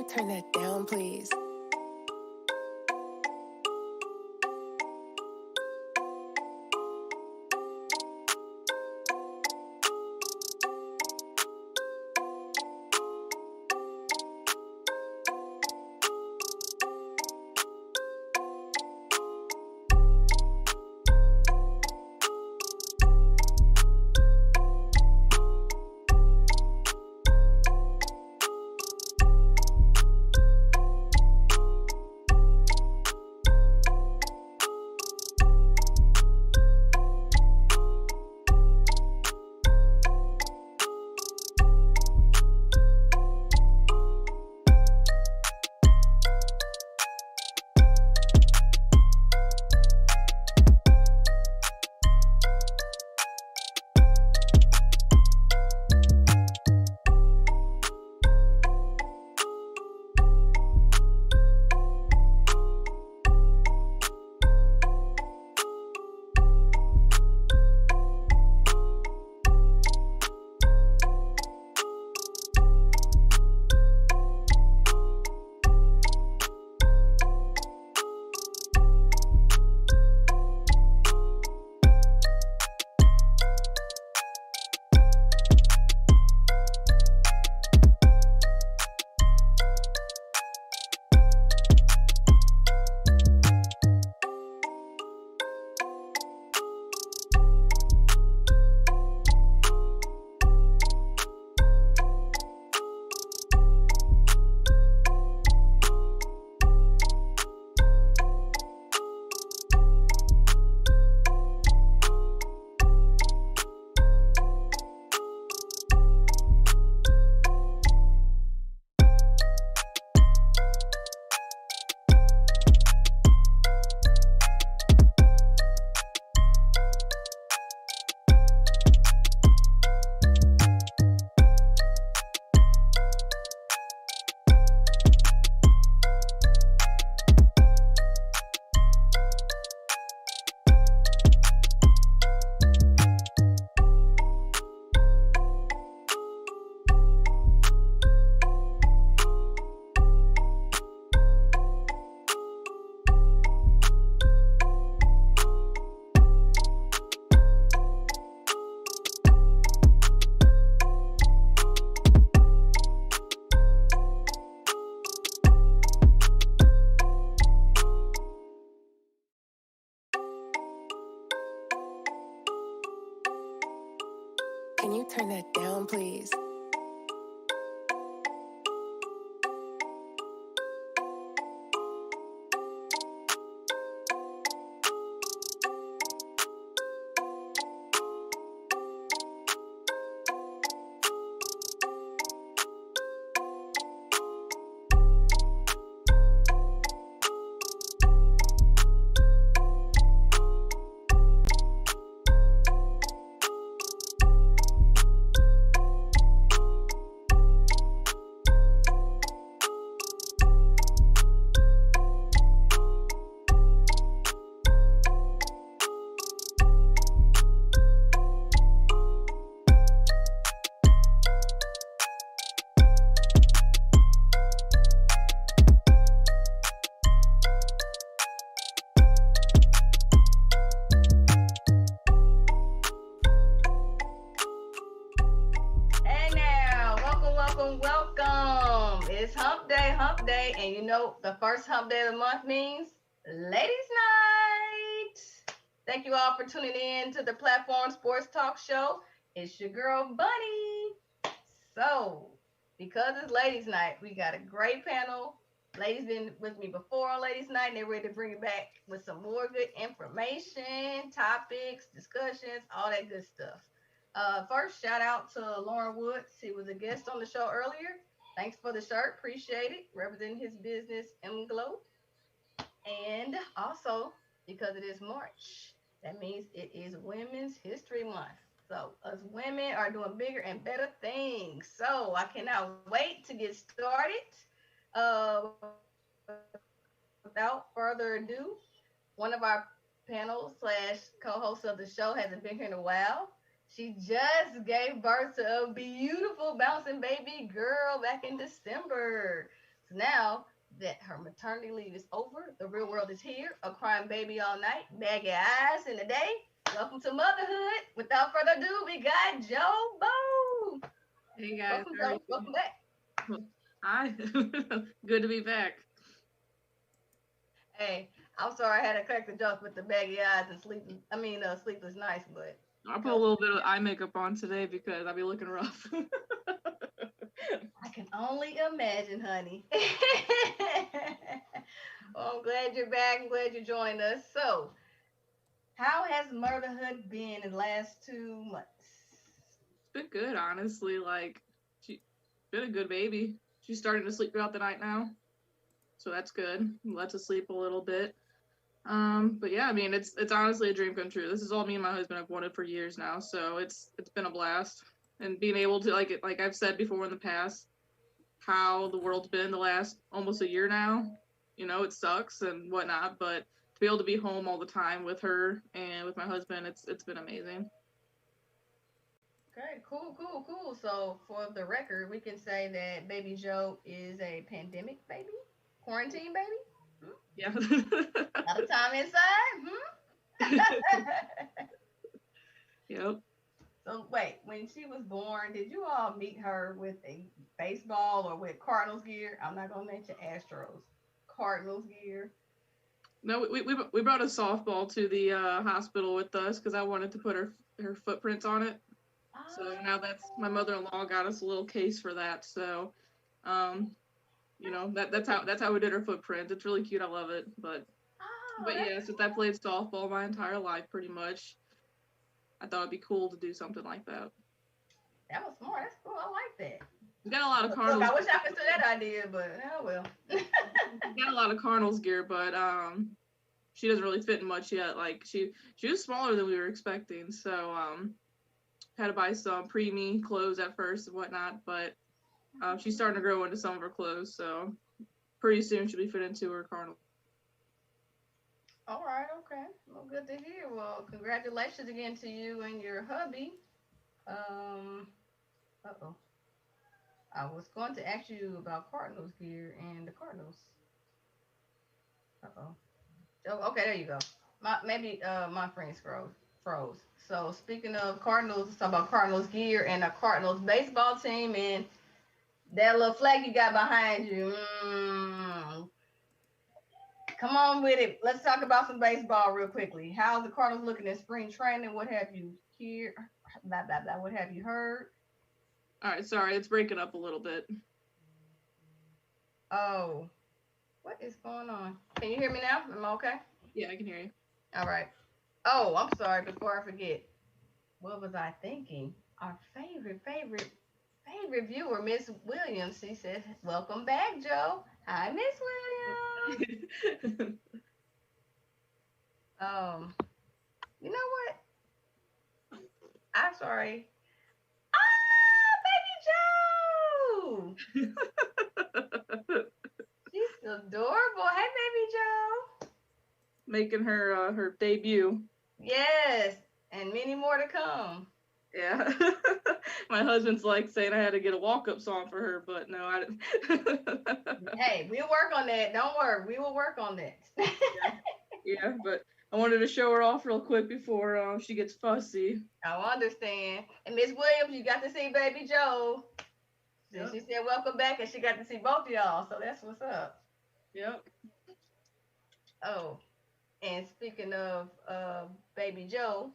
turn that down, please? Can you turn that down, please? Welcome. It's hump day, and you know the first hump day of the month means ladies' night. Thank you all for tuning in to the platform Sports Talk Show. It's your girl Bunny. So, because it's ladies' night, we got a great panel. Ladies been with me before on ladies' night, and they're ready to bring it back with some more good information, topics, discussions, all that good stuff. First, shout out to Lauren Woods. He was a guest on the show earlier. Thanks for the shirt. Appreciate it. Representing his business, M Glow. And also, because it is March, that means it is Women's History Month. So, us women are doing bigger and better things. So, I cannot wait to get started. Without further ado, one of our panel slash co-hosts of the show hasn't been here in a while. She just gave birth to a beautiful bouncing baby girl back in December. So now that her maternity leave is over, the real world is here. A crying baby all night, baggy eyes in the day. Welcome to motherhood. Without further ado, we got Jo Bo. Hey guys, Welcome, how are Jo. you? Welcome back. Hi, good to be back. Hey, I'm sorry I had to crack the joke with the baggy eyes and sleepless nights, but I put a little bit of eye makeup on today because I'll be looking rough. I can only imagine, honey. Well, I'm glad you're back. I'm glad you joined us. So, how has motherhood been in the last 2 months? It's been good, honestly. Like, she's been a good baby. She's starting to sleep throughout the night now, so that's good. Lets us sleep a little bit. But yeah, I mean, it's honestly a dream come true. This is all me and my husband have wanted for years now, so it's been a blast. And being able to like I've said before in the past, how the world's been the last almost a year now. You know, it sucks and whatnot, but to be able to be home all the time with her and with my husband, it's been amazing. Okay, cool. So, for the record, we can say that baby Jo is a pandemic baby, quarantine baby. Yeah. A lot of time inside. Yep. So wait, when she was born, did you all meet her with a baseball or with Cardinals gear? I'm not gonna mention Astros. Cardinals gear. No, we brought a softball to the hospital with us because I wanted to put her footprints on it. So now that's my mother-in-law got us a little case for that. So, you know, that's how we did her footprint. It's really cute. I love it. But yeah, since I played softball my entire life, pretty much, I thought it'd be cool to do something like that. That was smart. That's cool. I like that. We got a lot of Look, Cardinals. I wish I could do that idea, but oh well. We got a lot of Cardinals gear, but she doesn't really fit in much yet. Like she was smaller than we were expecting, so had to buy some preemie clothes at first and whatnot. But she's starting to grow into some of her clothes, so pretty soon she'll be fit into her Cardinals. All right, okay. Well, good to hear. Well, congratulations again to you and your hubby. Uh-oh. I was going to ask you about Cardinals gear and the Cardinals. Uh-oh. Oh, okay, there you go. My friend froze. So speaking of Cardinals, let's talk about Cardinals gear and a Cardinals baseball team and that little flag you got behind you. Come on with it. Let's talk about some baseball real quickly. How's the Cardinals looking in spring training? What have you heard? Blah, blah, blah. What have you heard? All right, sorry, it's breaking up a little bit. Oh, what is going on? Can you hear me now? Am I okay? Yeah, I can hear you. All right. Oh, I'm sorry. Before I forget, what was I thinking? Our favorite viewer, Miss Williams. She said, "Welcome back, Jo." Hi, Miss Williams. You know what? I'm sorry. Baby Jo. She's adorable. Hey, baby Jo. Making her her debut. Yes, and many more to come. Yeah. My husband's like saying I had to get a walk-up song for her, but no, I didn't. Hey, we'll work on that. Don't worry. We will work on that. Yeah, but I wanted to show her off real quick before she gets fussy. I understand. And Miss Williams, you got to see baby Jo. Yep. She said welcome back, and she got to see both of y'all, so that's what's up. Yep. Oh, and speaking of baby Jo,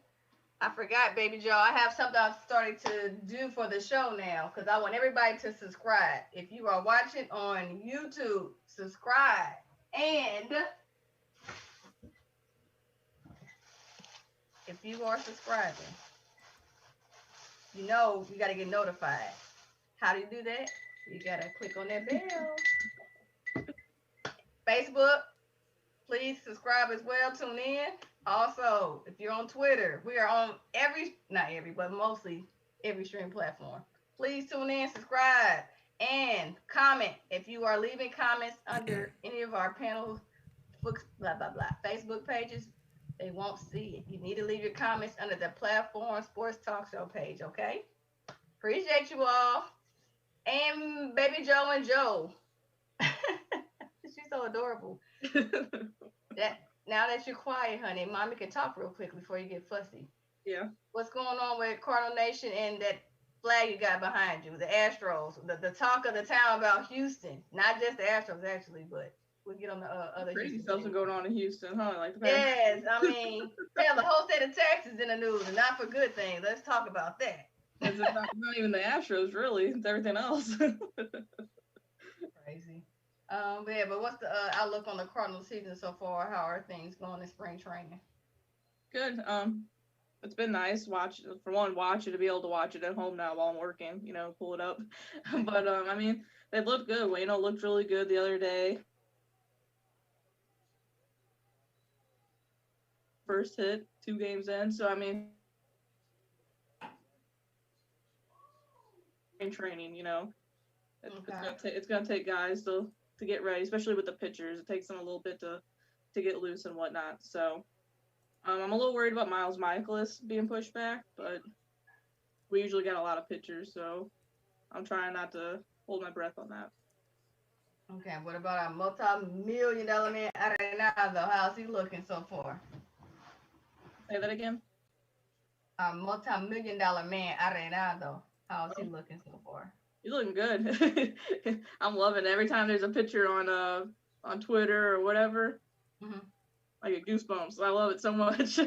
I forgot, baby Jo. I have something I've started to do for the show now because I want everybody to subscribe. If you are watching on YouTube, subscribe. And if you are subscribing, you know you got to get notified. How do you do that? You got to click on that bell. Facebook, please subscribe as well. Tune in. Also, if you're on Twitter, we are on mostly every stream platform. Please tune in, subscribe, and comment. If you are leaving comments under any of our panels, books, blah, blah, blah, Facebook pages, they won't see it. You need to leave your comments under the platform Sports Talk Show page, okay? Appreciate you all. And baby Jo and Jo, She's so adorable. Now that you're quiet, honey, mommy can talk real quick before you get fussy. Yeah. What's going on with Cardinal Nation and that flag you got behind you, the Astros, the talk of the town about Houston, not just the Astros actually, but we'll get on the other Crazy Houston stuff's going on in Houston, huh? Like the yes, I mean, hell, the whole state of Texas in the news, and not for good things. Let's talk about that. It's not even the Astros, really. It's everything else. Crazy. But what's the outlook on the Cardinal season so far? How are things going in spring training? Good. It's been nice watch it, to be able to watch it at home now while I'm working, pull it up. But I mean, they looked good. Wayno looked really good the other day. First hit, 2 games in. So I mean, training, it's gonna take guys to get ready, especially with the pitchers. It takes them a little bit to get loose and whatnot. So I'm a little worried about Miles Michaelis being pushed back, but we usually get a lot of pitchers, so I'm trying not to hold my breath on that. Okay, what about our multi-million-dollar man Arenado? How's he looking so far? Say that again? Our multi-million-dollar man Arenado. How's he looking so far? He's looking good. I'm loving it. Every time there's a picture on Twitter or whatever, I get goosebumps. I love it so much.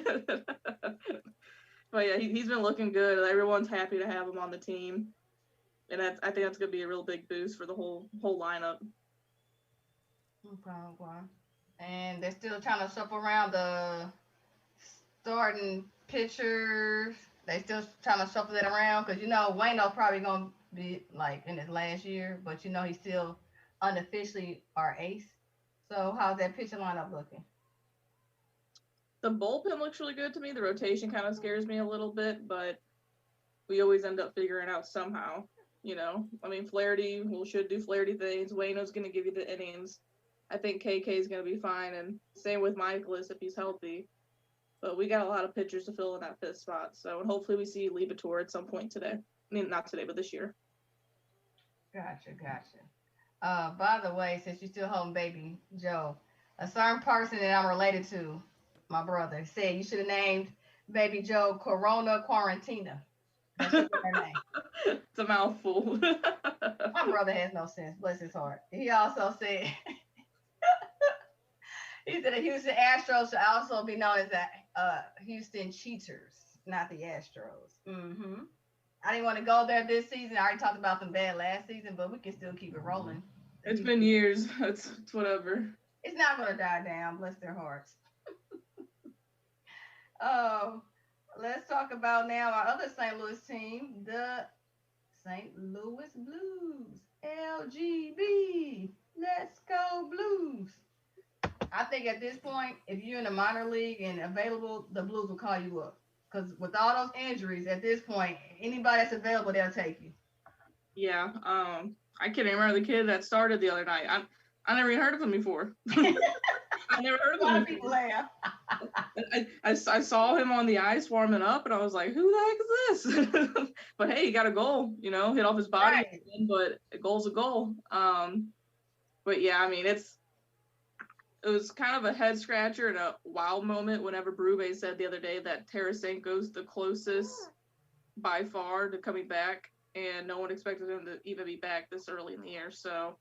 But yeah, he's been looking good. Everyone's happy to have him on the team, and I think that's gonna be a real big boost for the whole lineup. Okay. And they're still trying to shuffle around the starting pitchers. They still trying to shuffle that around because Wayno's probably gonna be like in his last year, but he's still unofficially our ace. So how's that pitching lineup looking? The bullpen looks really good to me. The rotation kind of scares me a little bit, but we always end up figuring out somehow. I mean, Flaherty should do Flaherty things. Wayno's going to give you the innings. I think KK is going to be fine, and same with Michaelis if he's healthy. But we got a lot of pitchers to fill in that 5th spot, so and hopefully we see Liberatore at some point today. I mean, not today, but this year. Gotcha. By the way, since you're still holding baby Joe, a certain person that I'm related to, my brother, said you should have named baby Joe Corona Quarantina. That's her name. It's a mouthful. My brother has no sense. Bless his heart. He also said, he said the Houston Astros should also be known as the Houston Cheaters, not the Astros. I didn't want to go there this season. I already talked about them bad last season, but we can still keep it rolling. It's been years. It's whatever. It's not going to die down. Bless their hearts. Let's talk about now our other St. Louis team, the St. Louis Blues. LGB. Let's go Blues. I think at this point, if you're in the minor league and available, the Blues will call you up. Because with all those injuries, at this point, anybody that's available, they'll take you. Yeah. I can't even remember the kid that started the other night. I never even heard of him before. I never heard of him. A lot of people have. I saw him on the ice warming up, and I was like, "Who the heck is this?" But hey, he got a goal. Hit off his body, right. But a goal's a goal. But yeah, I mean, it was kind of a head scratcher and a wow moment whenever Berube said the other day that Tarasenko's the closest by far to coming back, and no one expected him to even be back this early in the year. So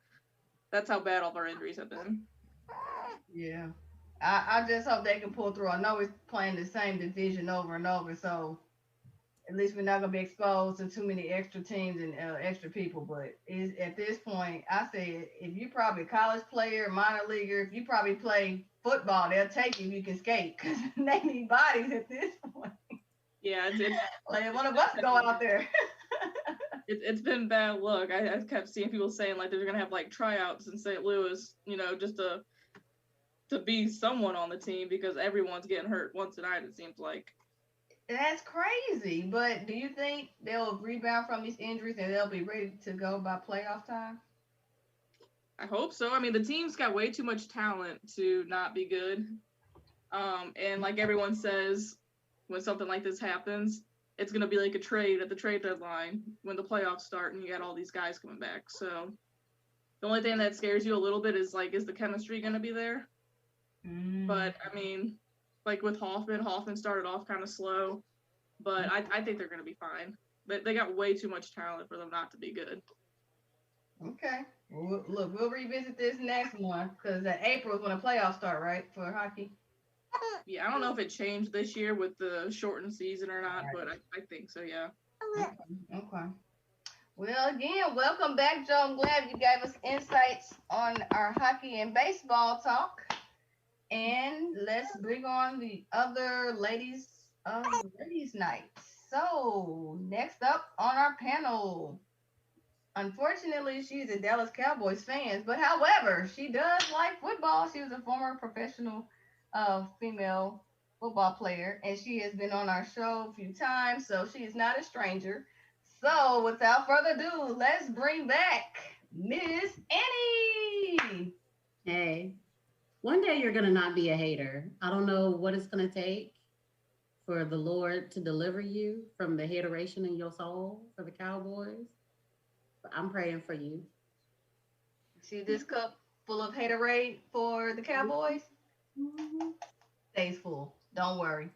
that's how bad all of our injuries have been. Yeah. I just hope they can pull through. I know we're playing the same division over and over, so at least we're not going to be exposed to too many extra teams and extra people. But at this point, I say if you're probably a college player, minor leaguer, if you probably play football, they'll take you if you can skate because they need bodies at this point. Yeah. Like one of us go out there. It's been bad luck. I kept seeing people saying like they're going to have like tryouts in St. Louis, just to be someone on the team because everyone's getting hurt once a night, it seems like. That's crazy. But do you think they'll rebound from these injuries and they'll be ready to go by playoff time? I hope so. I mean, the team's got way too much talent to not be good. And like everyone says, when something like this happens, it's going to be like a trade at the trade deadline when the playoffs start and you got all these guys coming back. So The only thing that scares you a little bit is like, is the chemistry going to be there? But I mean, like with Hoffman started off kind of slow, but I think they're going to be fine. They got way too much talent for them not to be good. Okay. Well, look, we'll revisit this next month because April is when the playoffs start, right, for hockey? Yeah, I don't know if it changed this year with the shortened season or not, but I think so, yeah. Okay. Well, again, welcome back, Joe. I'm glad you gave us insights on our hockey and baseball talk. And let's bring on the other ladies of ladies' night. So, next up on our panel, unfortunately, she's a Dallas Cowboys fan, but however, she does like football. She was a former professional female football player, and she has been on our show a few times, so she is not a stranger. So, without further ado, let's bring back Miss Annie. Hey, one day you're going to not be a hater. I don't know what it's going to take for the Lord to deliver you from the hateration in your soul for the Cowboys. But I'm praying for you. See this cup full of haterade for the Cowboys? Stays full. Don't worry.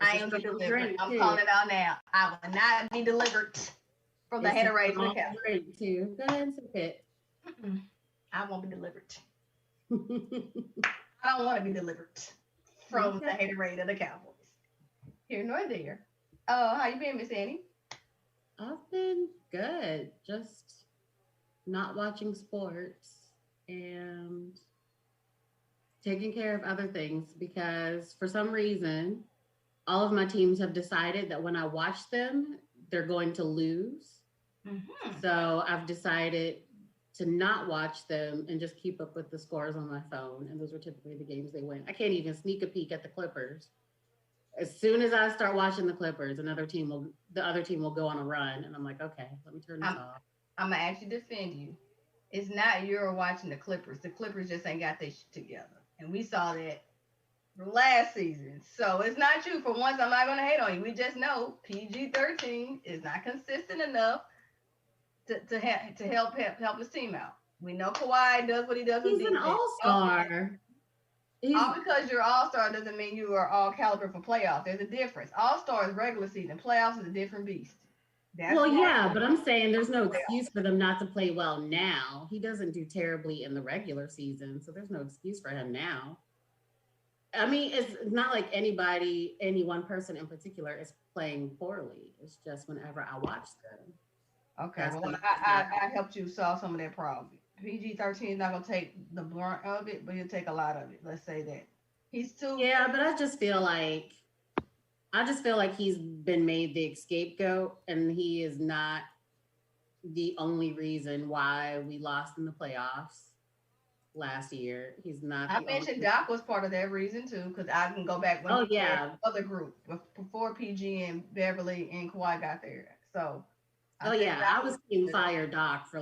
I am delivered. I'm calling it out now. I will not be delivered from the haterade for the Cowboys. Too. Go ahead and sip it. I won't be delivered. I don't want to be delivered from the haterade of the Cowboys. Here nor there. Oh, how you been, Miss Annie? I've been good. Just not watching sports and taking care of other things because for some reason, all of my teams have decided that when I watch them, they're going to lose. So I've decided to not watch them and just keep up with the scores on my phone. And those are typically the games they win. I can't even sneak a peek at the Clippers. As soon as I start watching the Clippers, the other team will go on a run. And I'm like, okay, let me turn this off. I'm going to actually defend you. It's not you're watching the Clippers. The Clippers just ain't got their shit together. And we saw that last season. So it's not you. For once, I'm not going to hate on you. We just know PG-13 is not consistent enough to help his team out. We know Kawhi does what he does. He's an all-star. All because you're all-star doesn't mean you are all caliber for playoffs. There's a difference. All-star is regular season. Playoffs is a different beast. But I'm saying there's no excuse for them not to play well now. He doesn't do terribly in the regular season, so there's no excuse for him now. I mean, it's not like any one person in particular is playing poorly. It's just whenever I watch them. Okay, well, I helped you solve some of that problem. PG-13 is not going to take the brunt of it, but he'll take a lot of it. Let's say that. He's too... Yeah, but I just feel like he's been made the scapegoat, and he is not the only reason why we lost in the playoffs last year. He's not. I mentioned Doc was part of that reason, too, because I can go back when other group, before PG and Beverly and Kawhi got there. So... I was Team Fire Doc for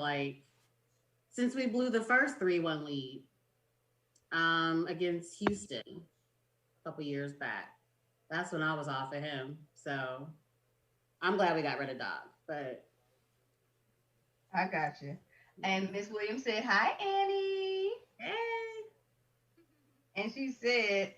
since we blew the first 3-1 lead against Houston a couple years back. That's when I was off of him. So I'm glad we got rid of Doc. But I got you. And Miss Williams said, "Hi, Annie." Hey. And she said,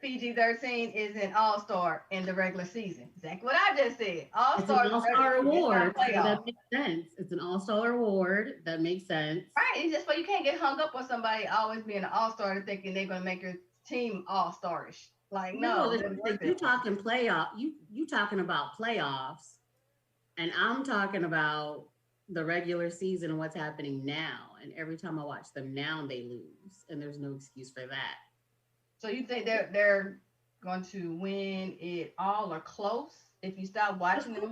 PG-13 is an all-star in the regular season. Exactly what I just said. All-star It's an all-star award. So that makes sense. It's an all-star award. That makes sense. Right. It's just why you can't get hung up on somebody always being an all-star and thinking they're going to make your team all-starish. No. If you're talking playoff, you talking about playoffs, and I'm talking about the regular season and what's happening now. And every time I watch them now, they lose. And there's no excuse for that. So you think they're going to win it all or close if you stop watching them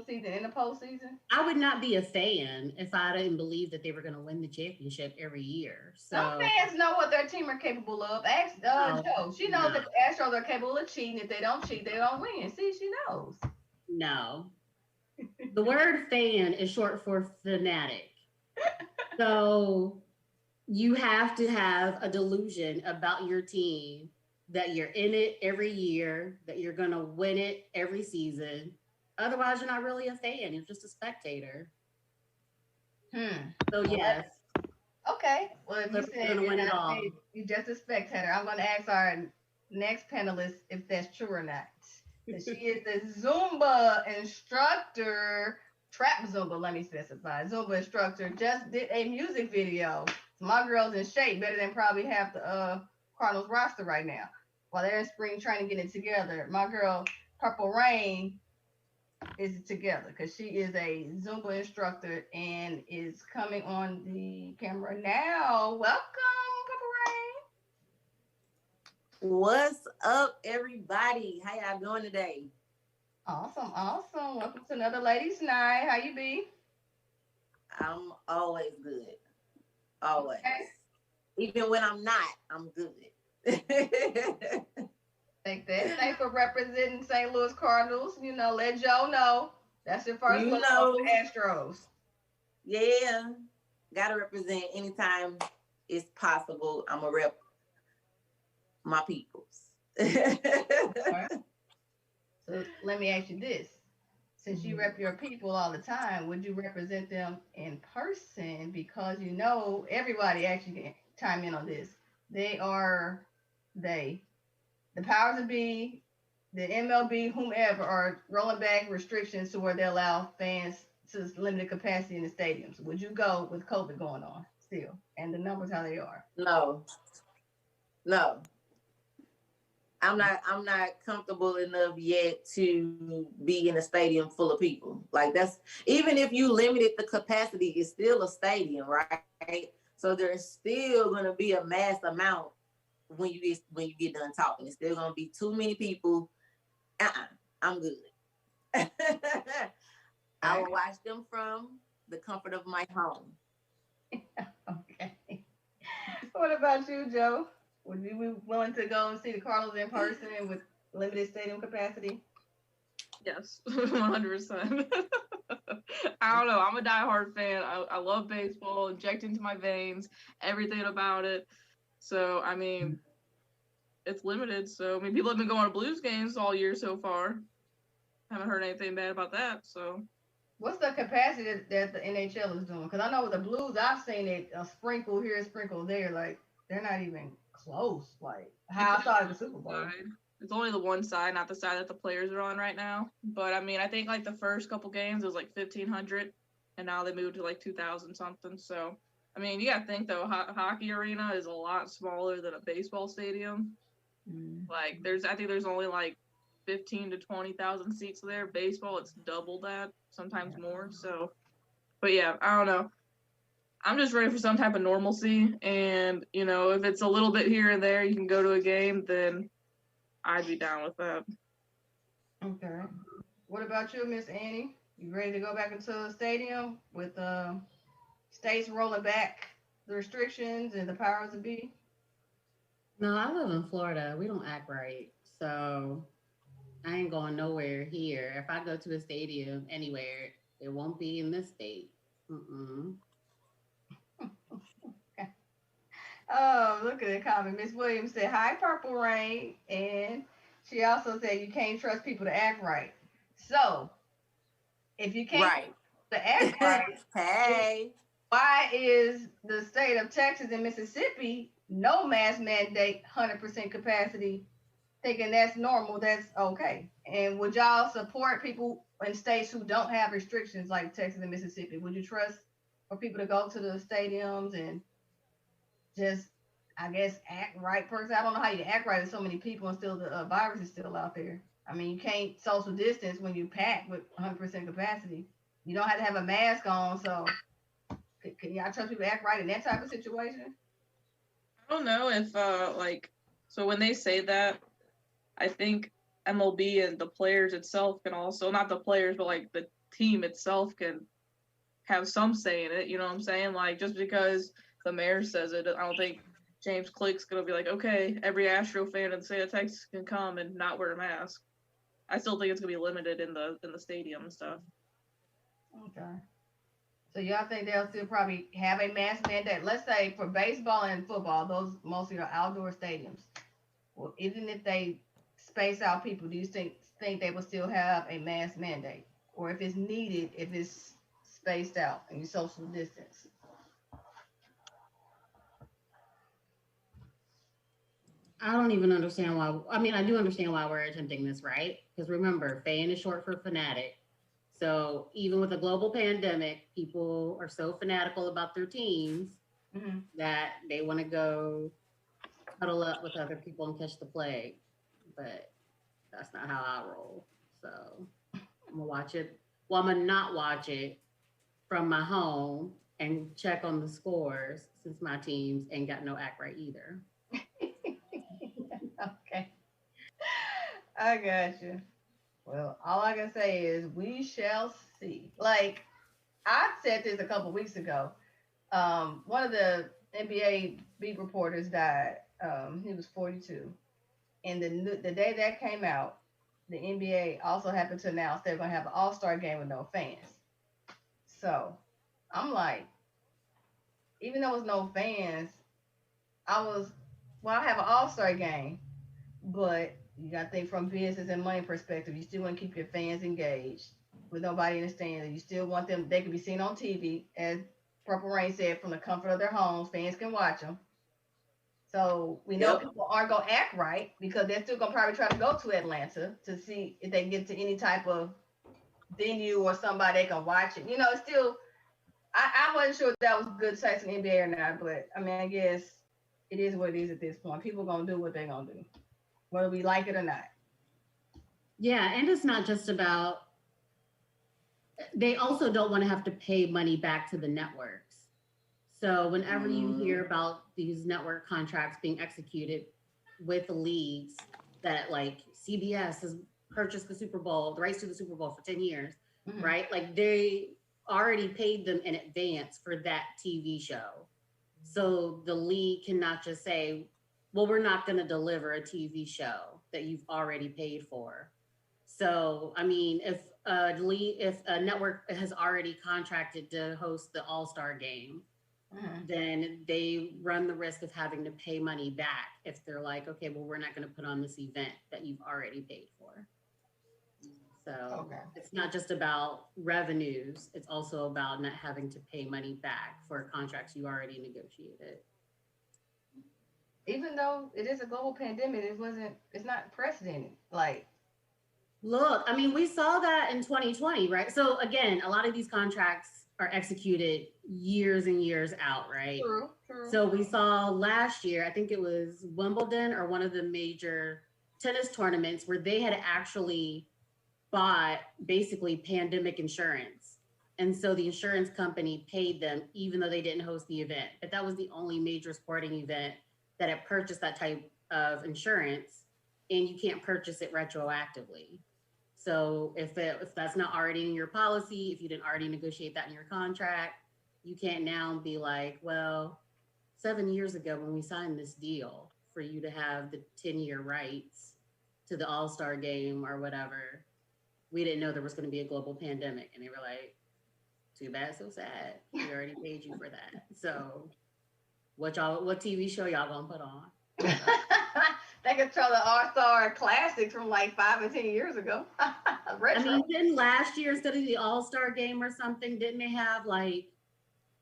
season in the postseason? I would not be a fan if I didn't believe that they were going to win the championship every year. So some fans know what their team are capable of. Ask Jo. She knows that the Astros are capable of cheating. If they don't cheat, they don't win. See, she knows. No. The word fan is short for fanatic. So you have to have a delusion about your team that you're in it every year, that you're going to win it every season. Otherwise, you're not really a fan. You're just a spectator. So, yes. Okay. Well, if you Clippers said gonna you're win it not all. you're just a spectator, I'm going to ask our next panelist if that's true or not. So she is the Zumba instructor, trap Zumba, let me specify. Zumba instructor just did a music video. So my girl's in shape, better than probably half the Cardinals roster right now. While they're in spring training getting it together, my girl Purple Rain is together because she is a Zumba instructor and is coming on the camera now. Welcome, Purple What's up, everybody? How y'all doing today? Rain. Awesome, awesome. Welcome to another ladies' night. How you be? I'm always good. Always. Okay. Even when I'm not, I'm good. Take that. Thanks for representing St. Louis Cardinals. You know, let Joe know that's your first You one know. on the Astros. Yeah. Gotta represent anytime it's possible. I'm a rep my peoples. Right. So let me ask you this. Since you rep your people all the time, would you represent them in person? Because you know everybody actually can chime in on this. They are the powers that be, the MLB, whomever are rolling back restrictions to where they allow fans to limited capacity in the stadiums. Would you go with COVID going on still and the numbers how they are? No. I'm not comfortable enough yet to be in a stadium full of people. Like that's even if you limited the capacity, it's still a stadium, right? So there's still gonna be a mass amount when you get done talking. It's still gonna be too many people. I'm good. I will watch them from the comfort of my home. Okay. What about you, Joe? Would you be willing to go and see the Cardinals in person with limited stadium capacity? Yes, 100%. I don't know. I'm a diehard fan. I love baseball, inject into my veins, everything about it. So, I mean, it's limited. So, I mean, people have been going to Blues games all year so far. Haven't heard anything bad about that. So, What's the capacity that the NHL is doing? Because I know with the Blues, I've seen it a sprinkle here, a sprinkle there. Like they're not even close. Like how I thought of the Super Bowl. side. It's only the one side, not the side that the players are on right now. But I mean, I think like the first couple games it was like 1,500, and now they moved to like 2,000 something. So I mean, you gotta think though, hockey arena is a lot smaller than a baseball stadium. Like I think there's only like 15 to 20,000 seats there. Baseball, it's double that, sometimes more. So, but yeah, I don't know. I'm just ready for some type of normalcy, and you know, if it's a little bit here and there, you can go to a game, then I'd be down with that. Okay. What about you, Miss Annie? You ready to go back into the stadium with states rolling back the restrictions and the powers that be? No, I live in Florida. We don't act right. So I ain't going nowhere here. If I go to a stadium anywhere, it won't be in this state. Mm-mm. Oh, look at the comment. Miss Williams said, "Hi, Purple Rain," and she also said, "You can't trust people to act right." So, if you can't Right. to act right, Hey. why is the state of Texas and Mississippi no mask mandate, 100% capacity, thinking that's normal, that's okay? And would y'all support people in states who don't have restrictions like Texas and Mississippi? Would you trust for people to go to the stadiums and just, I guess, act right person? I don't know how you act right with so many people and still the virus is still out there. I mean, you can't social distance when you pack with 100% capacity. You don't have to have a mask on, so can y'all trust people to act right in that type of situation? I don't know if so when they say that, I think MLB and the players itself can also, not the players, but like the team itself can have some say in it. You know what I'm saying? Like just because the mayor says it, I don't think James Click's gonna be like, okay, every Astro fan in the state of Texas can come and not wear a mask. I still think it's gonna be limited in the stadium and stuff. Okay. So y'all think they'll still probably have a mask mandate? Let's say for baseball and football, those mostly are outdoor stadiums. Well, even if they space out people, do you think they will still have a mask mandate? Or if it's needed, if it's spaced out and you social distance? I don't even understand why. I mean, I do understand why we're attempting this, right? Because remember, fan is short for fanatic. So even with a global pandemic, people are so fanatical about their teams that they want to go cuddle up with other people and catch the plague. But that's not how I roll. So I'm gonna watch it. Well, I'm gonna not watch it from my home and check on the scores since my teams ain't got no act right either. Okay. I got you. Well, all I can say is we shall see. Like I said this a couple weeks ago. One of the NBA beat reporters died. He was 42. And the day that came out, the NBA also happened to announce they're going to have an all-star game with no fans. So I'm like, even though it's no fans, I have an all-star game, but you got to think from business and money perspective. You still want to keep your fans engaged with nobody in the stands. You still want them, they can be seen on TV, as Purple Rain said, from the comfort of their homes. Fans can watch them. So we know people aren't going to act right because they're still going to probably try to go to Atlanta to see if they can get to any type of venue or somebody they can watch it. You know, it's still, I wasn't sure if that was good sex in the NBA or not, but I mean, I guess it is what it is at this point. People are going to do what they're going to do, whether we like it or not. Yeah, and it's not just about, they also don't want to have to pay money back to the networks. So whenever you hear about these network contracts being executed with the leagues that like CBS has purchased the Super Bowl, the rights to the Super Bowl for 10 years, right? Like they already paid them in advance for that TV show. So the league cannot just say, well, we're not going to deliver a TV show that you've already paid for. So, I mean, if a network has already contracted to host the All-Star game, then they run the risk of having to pay money back if they're like, okay, well, we're not going to put on this event that you've already paid for. So it's not just about revenues. It's also about not having to pay money back for contracts you already negotiated. Even though it is a global pandemic, it's not precedented. Like, look, I mean, we saw that in 2020, right? So again, a lot of these contracts are executed years and years out, right? True. So we saw last year, I think it was Wimbledon or one of the major tennis tournaments where they had actually bought basically pandemic insurance. And so the insurance company paid them even though they didn't host the event. But that was the only major sporting event that had purchased that type of insurance, and you can't purchase it retroactively. So if that's not already in your policy, if you didn't already negotiate that in your contract, you can't now be like, well, 7 years ago when we signed this deal for you to have the 10-year rights to the All-Star game or whatever, we didn't know there was going to be a global pandemic. And they were like, too bad, so sad. We already paid you for that. So what TV show y'all gonna put on? They could throw the All-Star Classic from like 5 or 10 years ago. I mean, didn't last year, instead of the All-Star game or something, didn't they have like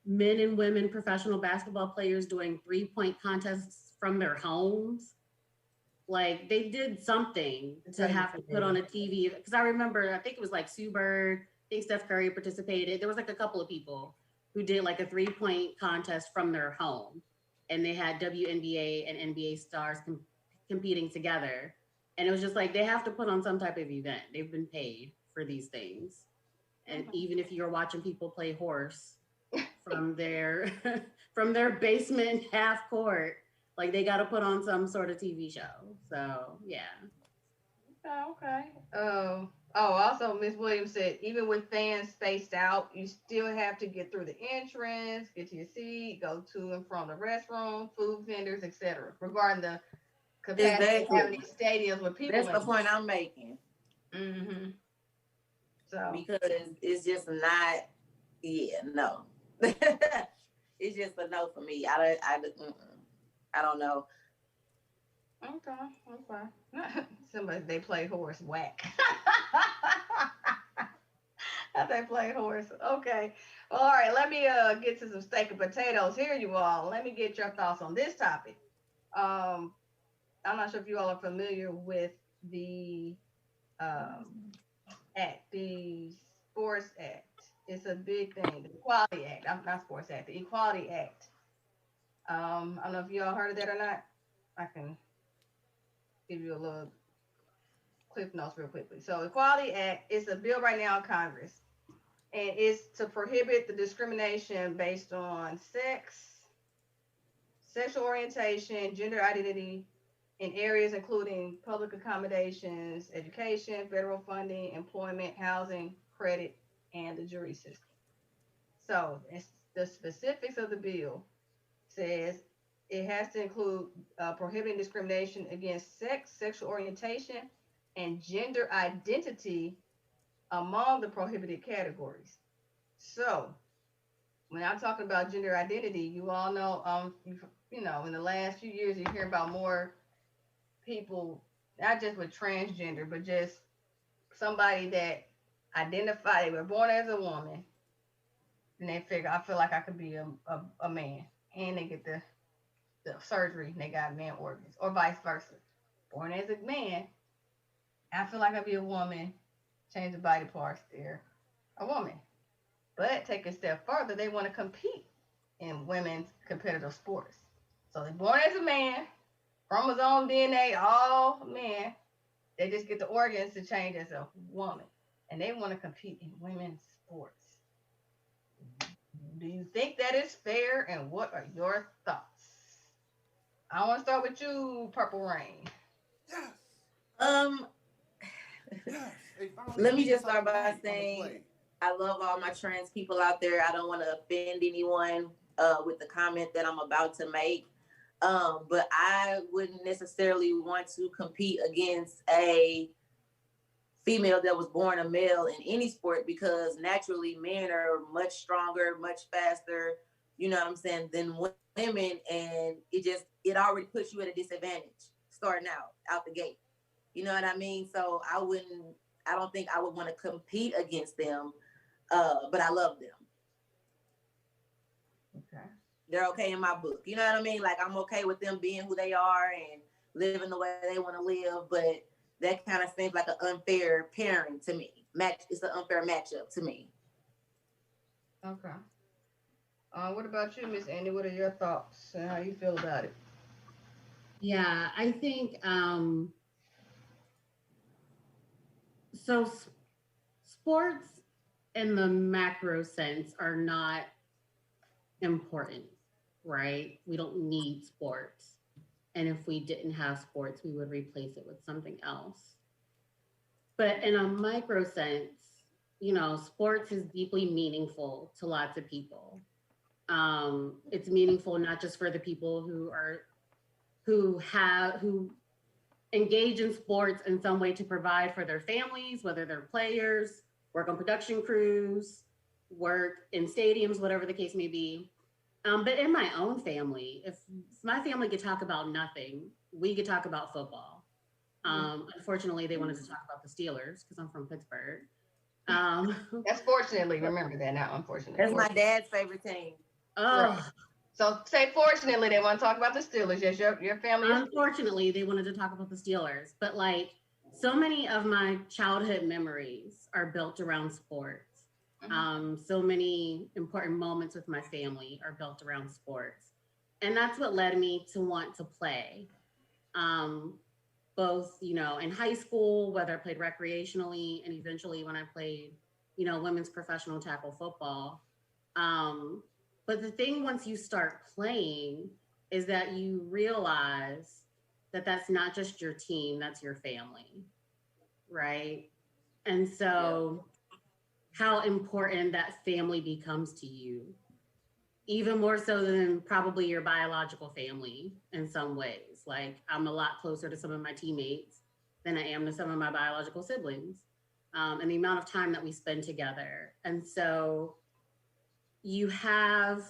men and women professional basketball players doing 3-point contests from their homes? Like they did something to have to put on a TV. Because I remember, I think it was like Sue Bird, I think Steph Curry participated. There was like a couple of people who did like a 3-point contest from their home. And they had WNBA and NBA stars competing together. And it was just like, they have to put on some type of event. They've been paid for these things. And even if you're watching people play horse from their basement half court, like they got to put on some sort of TV show. So yeah. Okay. Also Miss Williams said, even with fans spaced out, you still have to get through the entrance, get to your seat, go to and from the restroom, food vendors, etc. Regarding the capacity of having these stadiums with people. That's the point I'm making. So because it's just not, no. It's just a no for me. I don't know. Okay. Somebody, they play horse, whack. They play horse. Okay. Well, all right. Let me get to some steak and potatoes here, you all. Let me get your thoughts on this topic. I'm not sure if you all are familiar with the act, the Sports Act. It's a big thing. The Equality Act. I'm not Sports Act. The Equality Act. I don't know if you all heard of that or not. I can give you a little clip notes real quickly. So, Equality Act is a bill right now in Congress, and it's to prohibit the discrimination based on sex, sexual orientation, gender identity, in areas including public accommodations, education, federal funding, employment, housing, credit, and the jury system. So, it's the specifics of the bill says it has to include prohibiting discrimination against sex, sexual orientation, and gender identity among the prohibited categories. So, when I'm talking about gender identity, you all know, you know, in the last few years, you hear about more people, not just with transgender, but just somebody that identify they were born as a woman, and they figure, I feel like I could be a man, and they get the surgery, and they got man organs, or vice versa. Born as a man, I feel like I'd be a woman, change the body parts, they're a woman. But take a step further, they want to compete in women's competitive sports. So they're born as a man, chromosome, DNA, all men. They just get the organs to change as a woman. And they want to compete in women's sports. Do you think that is fair? And what are your thoughts? I want to start with you, Purple Rain. Yes. Yes. Let me just start by saying I love all my trans people out there. I don't want to offend anyone with the comment that I'm about to make. But I wouldn't necessarily want to compete against a female that was born a male in any sport, because naturally men are much stronger, much faster, you know what I'm saying, than women. And it already puts you at a disadvantage starting out the gate. You know what I mean? So I don't think I would want to compete against them, but I love them. Okay. They're okay in my book. You know what I mean? Like, I'm okay with them being who they are and living the way they want to live, but that kind of seems like an unfair pairing to me. It's an unfair matchup to me. Okay. What about you, Miss Andy? What are your thoughts and how you feel about it? Yeah, I think so. Sports in the macro sense are not important, right? We don't need sports. And if we didn't have sports, we would replace it with something else. But in a micro sense, you know, sports is deeply meaningful to lots of people. It's meaningful not just for the people who engage in sports in some way to provide for their families, whether they're players, work on production crews, work in stadiums, whatever the case may be. But in my own family, if my family could talk about nothing, we could talk about football. Unfortunately, they wanted to talk about the Steelers because I'm from Pittsburgh. That's fortunately, remember that now, unfortunately. That's my dad's favorite team. Oh, Right. So say fortunately they want to talk about the Steelers. Yes, your family. Unfortunately, they wanted to talk about the Steelers. But like, so many of my childhood memories are built around sports. So many important moments with my family are built around sports. And that's what led me to want to play. Both, you know, in high school, whether I played recreationally, and eventually when I played, you know, women's professional tackle football. But the thing once you start playing is that you realize that that's not just your team, that's your family, right? And so how important that family becomes to you, even more so than probably your biological family in some ways. Like, I'm a lot closer to some of my teammates than I am to some of my biological siblings, and the amount of time that we spend together. And so you have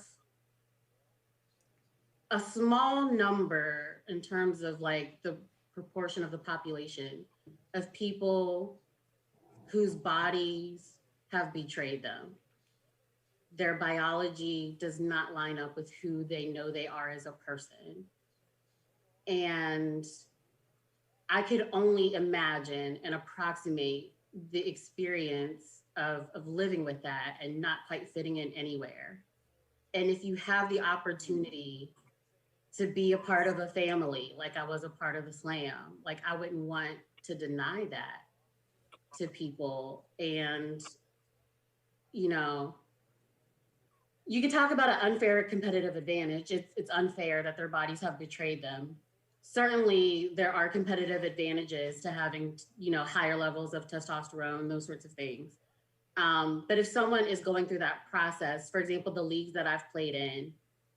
a small number in terms of like the proportion of the population of people whose bodies have betrayed them. Their biology does not line up with who they know they are as a person. And I could only imagine and approximate the experience of living with that and not quite fitting in anywhere. And if you have the opportunity to be a part of a family, like I was a part of the Slam, like I wouldn't want to deny that to people. And, you know, you can talk about an unfair competitive advantage. It's unfair that their bodies have betrayed them. Certainly, there are competitive advantages to having, you know, higher levels of testosterone, those sorts of things. But if someone is going through that process, for example, the leagues that I've played in,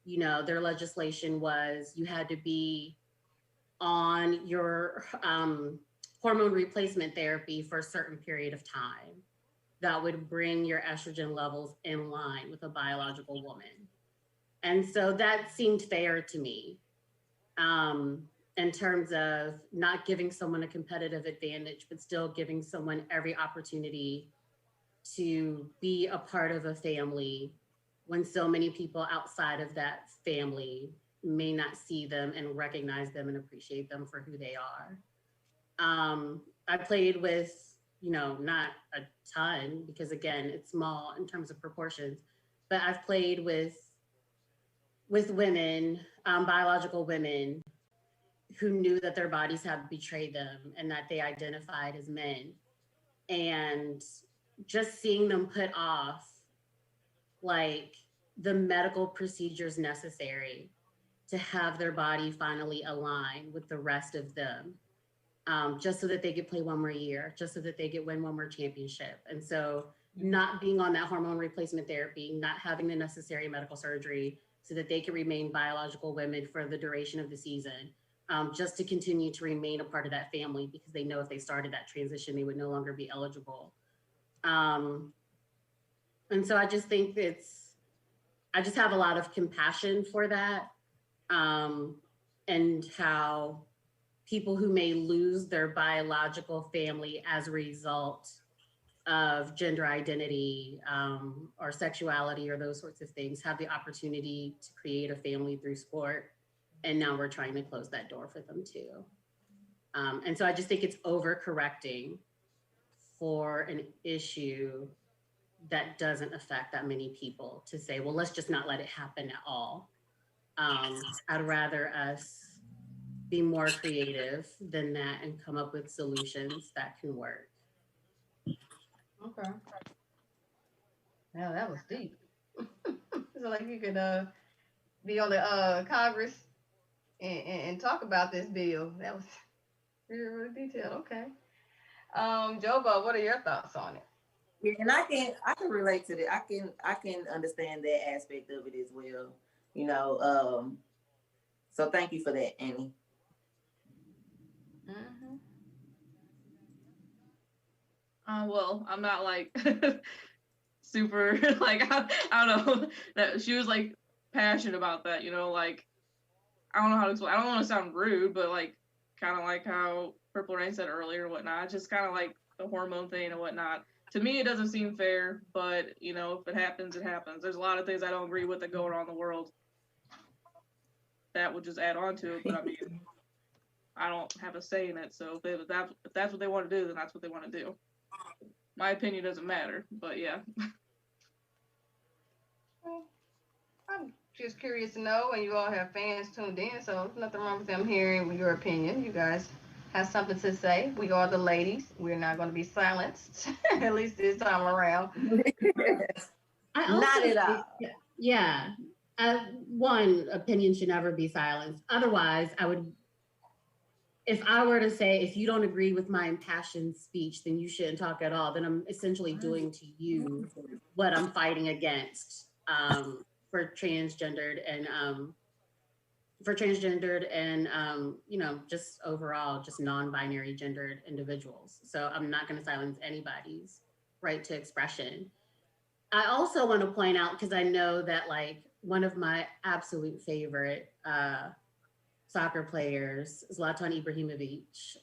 you know, their legislation was you had to be on your hormone replacement therapy for a certain period of time that would bring your estrogen levels in line with a biological woman. And so that seemed fair to me in terms of not giving someone a competitive advantage, but still giving someone every opportunity to be a part of a family when so many people outside of that family may not see them and recognize them and appreciate them for who they are. I played with, you know, not a ton because again, it's small in terms of proportions, but I've played with women, biological women who knew that their bodies had betrayed them and that they identified as men. And just seeing them put off like the medical procedures necessary to have their body finally align with the rest of them, just so that they could play one more year, just so that they could win one more championship. And so not being on that hormone replacement therapy, not having the necessary medical surgery so that they can remain biological women for the duration of the season, just to continue to remain a part of that family because they know if they started that transition, they would no longer be eligible. And so I just think I just have a lot of compassion for that, and how people who may lose their biological family as a result of gender identity or sexuality or those sorts of things have the opportunity to create a family through sport. And now we're trying to close that door for them too. And so I just think it's overcorrecting for an issue that doesn't affect that many people to say, well, let's just not let it happen at all. I'd rather us be more creative than that and come up with solutions that can work. Okay. Now that was deep. So like you could be on the Congress and talk about this bill. That was really, really detailed. Okay. Jo Bo, what are your thoughts on it? Yeah, and I can relate to that. I can understand that aspect of it as well. You know, so thank you for that, Annie. Mm-hmm. Well, I'm not like super like I don't know that she was like passionate about that, you know, like I don't know how to explain. I don't want to sound rude, but like kind of like how Purple Rain said earlier and whatnot, just kind of like the hormone thing and whatnot. To me, it doesn't seem fair, but you know, if it happens, it happens. There's a lot of things I don't agree with that going on in the world that would just add on to it, but I mean, I don't have a say in it. So if that's what they want to do, then that's what they want to do. My opinion doesn't matter, but yeah. I'm just curious to know, and you all have fans tuned in, so nothing wrong with them hearing your opinion. You guys have something to say. We are the ladies. We're not going to be silenced, at least this time around. Not at all. Yeah. One, opinion should never be silenced. Otherwise, if I were to say, if you don't agree with my impassioned speech, then you shouldn't talk at all, then I'm essentially doing to you what I'm fighting against for transgendered and you know, just overall, just non-binary gendered individuals. So I'm not going to silence anybody's right to expression. I also want to point out, because I know that like one of my absolute favorite soccer players, Zlatan Ibrahimovic,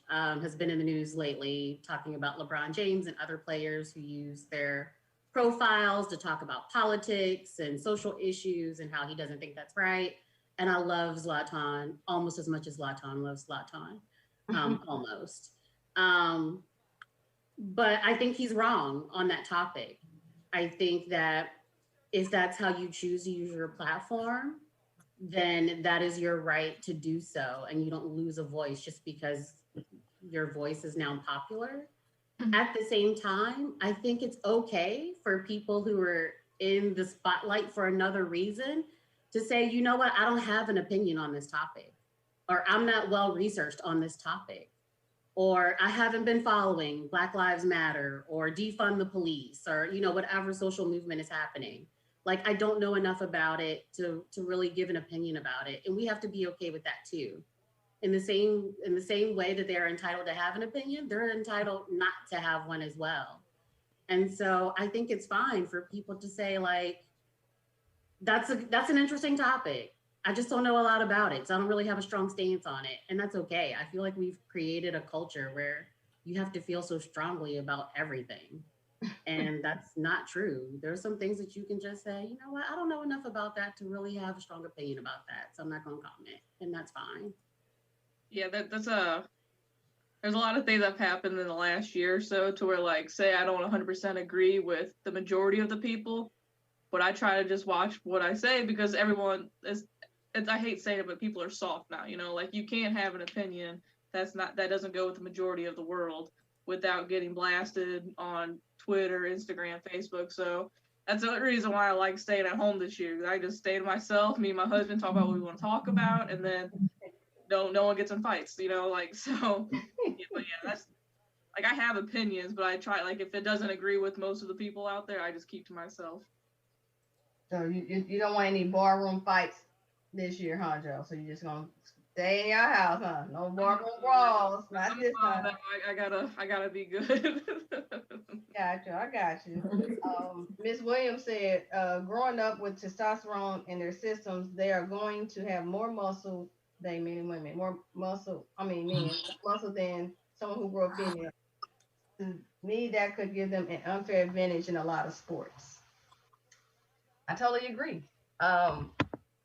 has been in the news lately talking about LeBron James and other players who use their profiles to talk about politics and social issues and how he doesn't think that's right. And I love Zlatan almost as much as Zlatan loves Zlatan. almost. But I think he's wrong on that topic. I think that if that's how you choose to use your platform, then that is your right to do so. And you don't lose a voice just because your voice is now popular. At the same time, I think it's okay for people who are in the spotlight for another reason to say, you know what, I don't have an opinion on this topic, or I'm not well researched on this topic, or I haven't been following Black Lives Matter or defund the police, or, you know, whatever social movement is happening. Like, I don't know enough about it to really give an opinion about it. And we have to be okay with that too. In the same way that they're entitled to have an opinion, they're entitled not to have one as well. And so I think it's fine for people to say, like, that's an interesting topic. I just don't know a lot about it, so I don't really have a strong stance on it. And that's okay. I feel like we've created a culture where you have to feel so strongly about everything. And that's not true. There are some things that you can just say, you know what, I don't know enough about that to really have a strong opinion about that, so I'm not going to comment, and that's fine. Yeah, there's a lot of things that have happened in the last year or so to where, like, say I don't 100% agree with the majority of the people, but I try to just watch what I say because everyone is, I hate saying it, but people are soft now, you know, like, you can't have an opinion that doesn't go with the majority of the world without getting blasted on Twitter, Instagram, Facebook. So that's the only reason why I like staying at home this year. I just stay to myself, me and my husband talk about what we want to talk about, and then no one gets in fights, you know, like, so, yeah, but yeah, that's, like, I have opinions, but I try, like, if it doesn't agree with most of the people out there, I just keep to myself. So you don't want any barroom fights this year, huh, Joe? So you're just gonna stay in your house, huh? No barroom brawls, not this time. I gotta be good. I got you. Miss Williams said, growing up with testosterone in their systems, they are going to have more muscle than men and women. Men, muscle than someone who grew up female. To me, that could give them an unfair advantage in a lot of sports. I totally agree.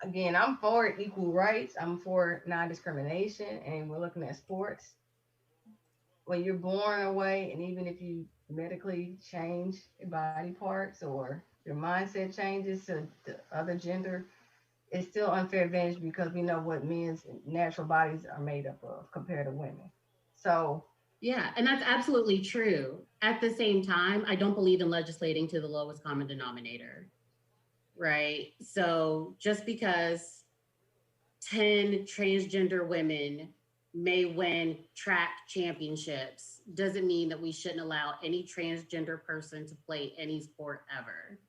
Again, I'm for equal rights. I'm for non-discrimination, and we're looking at sports. When you're born away, and even if you medically change your body parts or your mindset changes to the other gender, it's still unfair advantage because we know what men's natural bodies are made up of compared to women. So yeah, and that's absolutely true. At the same time, I don't believe in legislating to the lowest common denominator, right? So just because 10 transgender women may win track championships doesn't mean that we shouldn't allow any transgender person to play any sport ever,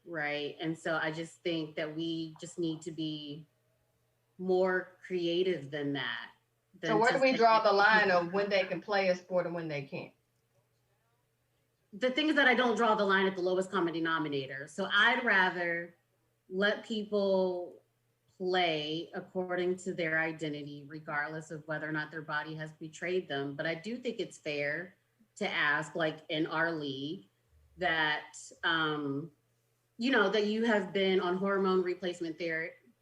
right? And so I just think that we just need to be more creative than that. So where do we draw the line of when they can play a sport and when they can't? The thing is that I don't draw the line at the lowest common denominator. So I'd rather let people play according to their identity, regardless of whether or not their body has betrayed them. But I do think it's fair to ask, like in our league, that, you know, that you have been on hormone replacement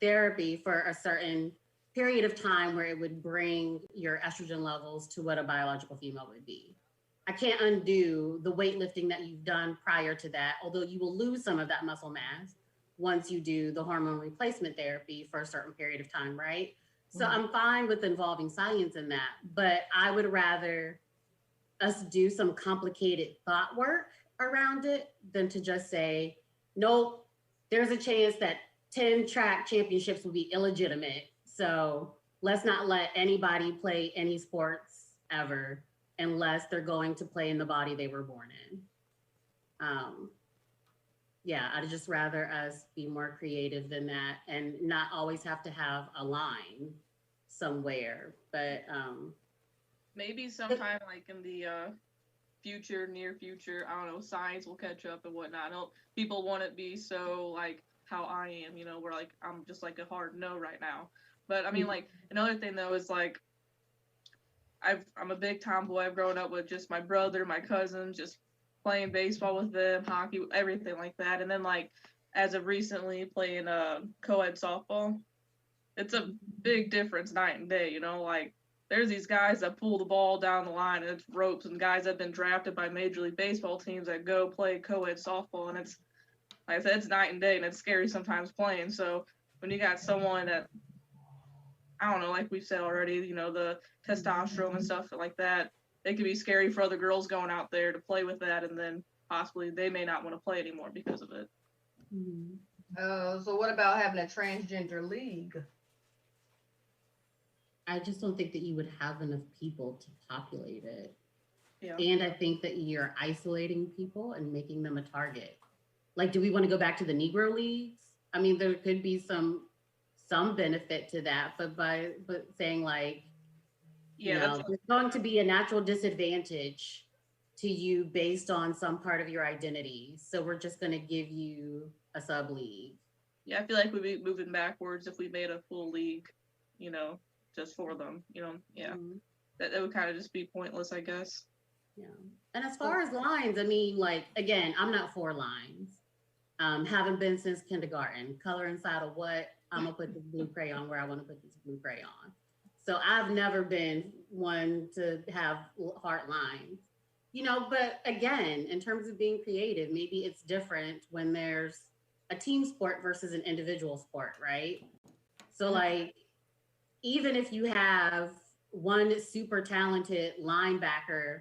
therapy for a certain period of time where it would bring your estrogen levels to what a biological female would be. I can't undo the weightlifting that you've done prior to that, although you will lose some of that muscle mass once you do the hormone replacement therapy for a certain period of time, right? Mm-hmm. So I'm fine with involving science in that, but I would rather us do some complicated thought work around it than to just say, nope, there's a chance that 10 track championships will be illegitimate. So let's not let anybody play any sports ever unless they're going to play in the body they were born in. Yeah, I'd just rather us be more creative than that and not always have to have a line somewhere. But maybe sometime like in the near future, I don't know, science will catch up and whatnot. People want it to be so like how I am, you know, where like I'm just like a hard no right now. But I mean, like, another thing though is like I'm a big tomboy. I've grown up with just my brother, my cousins, just playing baseball with them, hockey, everything like that. And then like as of recently playing co-ed softball, it's a big difference night and day, you know, like there's these guys that pull the ball down the line and it's ropes, and guys that have been drafted by Major League Baseball teams that go play co-ed softball, and it's, like I said, it's night and day, and it's scary sometimes playing. So when you got someone that, I don't know, like we've said already, you know, the testosterone and stuff like that, it can be scary for other girls going out there to play with that, and then possibly they may not want to play anymore because of it. So what about having a transgender league? I just don't think that you would have enough people to populate it. Yeah. And I think that you're isolating people and making them a target. Like, do we want to go back to the Negro leagues? I mean, there could be some benefit to that, but saying like, Yeah, you know, there's going to be a natural disadvantage to you based on some part of your identity. So we're just going to give you a sub league. Yeah, I feel like we'd be moving backwards if we made a full league, you know, just for them, you know. Yeah. That would kind of just be pointless, I guess. Yeah. And as far as lines, I mean, like, again, I'm not for lines. Haven't been since kindergarten. Color inside of what? I'm gonna put this blue crayon where I want to put this blue crayon. So I've never been one to have hard lines, you know. But again, in terms of being creative, maybe it's different when there's a team sport versus an individual sport, right? So like, even if you have one super talented linebacker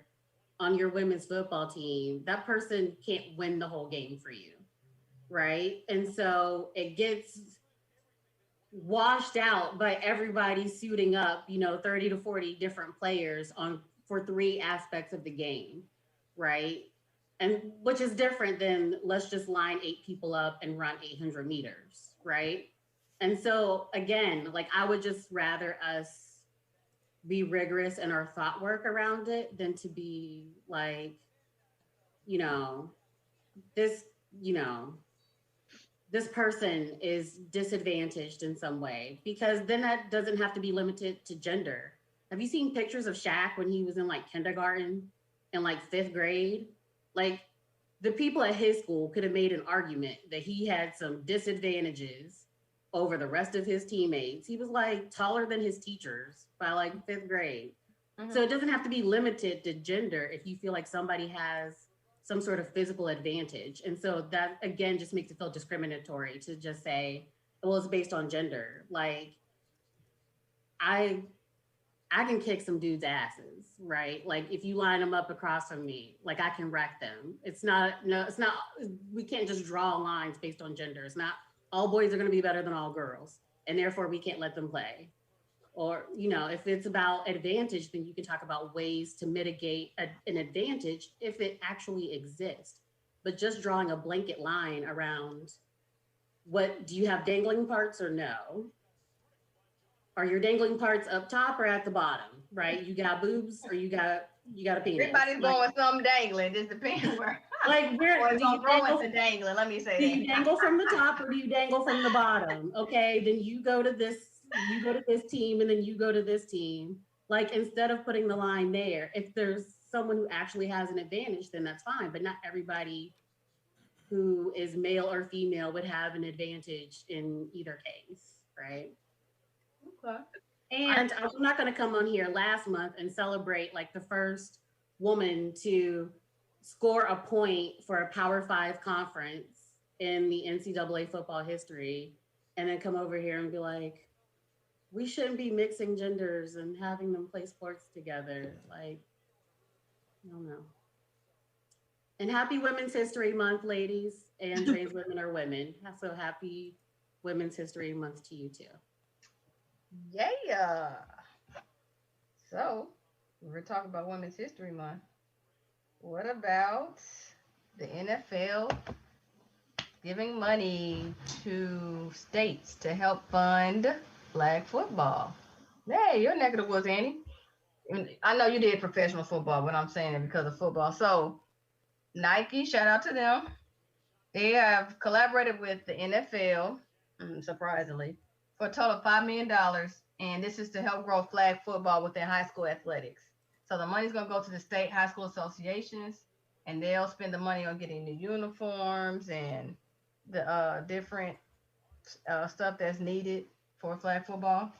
on your women's football team, that person can't win the whole game for you, right? And so it gets washed out by everybody suiting up, you know, 30 to 40 different players for 3 aspects of the game, right? And which is different than let's just line 8 people up and run 800 meters, right? And so again, like, I would just rather us be rigorous in our thought work around it than to be like, you know, this person is disadvantaged in some way, because then that doesn't have to be limited to gender. Have you seen pictures of Shaq when he was in like kindergarten and like 5th grade? Like, the people at his school could have made an argument that he had some disadvantages over the rest of his teammates. He was like taller than his teachers by like 5th grade. So it doesn't have to be limited to gender if you feel like somebody has some sort of physical advantage. And so that, again, just makes it feel discriminatory to just say, well, it's based on gender. Like, I can kick some dudes' asses, right? Like, if you line them up across from me, like, I can wreck them. It's not, we can't just draw lines based on gender. It's not all boys are going to be better than all girls, and therefore we can't let them play. Or, you know, if it's about advantage, then you can talk about ways to mitigate an advantage if it actually exists. But just drawing a blanket line around, what do you have dangling parts or no? Are your dangling parts up top or at the bottom, right? You got boobs or you got a penis. Everybody's going with something dangling. Just depends where. Like, where do you throw into dangling? Let me say do that. you dangle from the top or do you dangle from the bottom? Okay, then you go to this team and then you go to this team. Like, instead of putting the line there, if there's someone who actually has an advantage, then that's fine. But not everybody who is male or female would have an advantage in either case, right? Okay. And I'm not going to come on here last month and celebrate like the first woman to score a point for a Power 5 conference in the NCAA football history, and then come over here and be like, we shouldn't be mixing genders and having them play sports together. Like, I don't know. And happy Women's History Month, ladies, and trans women are women. So happy Women's History Month to you too. Yeah. So we're talking about Women's History Month. What about the NFL giving money to states to help fund flag football? Hey, your neck of the woods, Annie. I know you did professional football, but I'm saying it because of football. So Nike, shout out to them. They have collaborated with the NFL, surprisingly, for a total of $5 million. And this is to help grow flag football within high school athletics. So the money's going to go to the state high school associations, and they'll spend the money on getting the uniforms and the different stuff that's needed for flag football.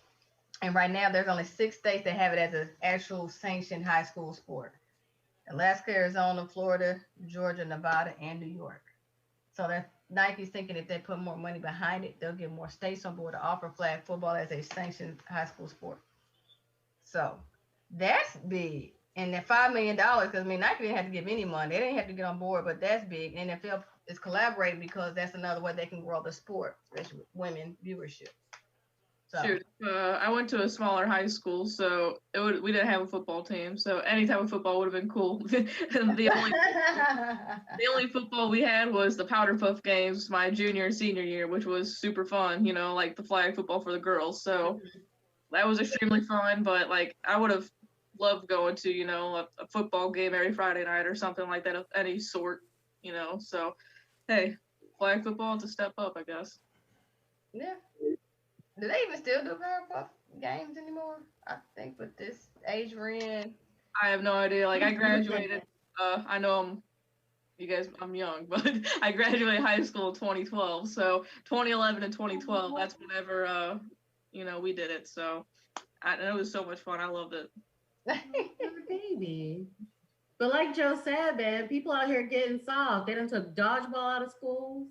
And right now, there's only 6 states that have it as an actual sanctioned high school sport. Alaska, Arizona, Florida, Georgia, Nevada, and New York. So that Nike's thinking if they put more money behind it, they'll get more states on board to offer flag football as a sanctioned high school sport. So that's big. And that $5 million, because I mean, Nike didn't have to give any money. They didn't have to get on board, but that's big. NFL is collaborating because that's another way they can grow the sport, especially with women viewership. So. Shoot, I went to a smaller high school, so we didn't have a football team. So any type of football would have been cool. the only football we had was the Powder Puff games my junior and senior year, which was super fun. You know, like the flag football for the girls. So that was extremely fun. But like, I would have loved going to, you know, a football game every Friday night or something like that of any sort. You know, so hey, flag football to step up, I guess. Yeah. Do they even still do Powerpuff games anymore? I think with this age we're in. I have no idea. Like I graduated. I know I'm young, but I graduated high school in 2012. So 2011 and 2012, that's whenever you know, we did it. So it was so much fun. I loved it. Baby. But like Joe said, man, people out here getting soft. They done took dodgeball out of schools.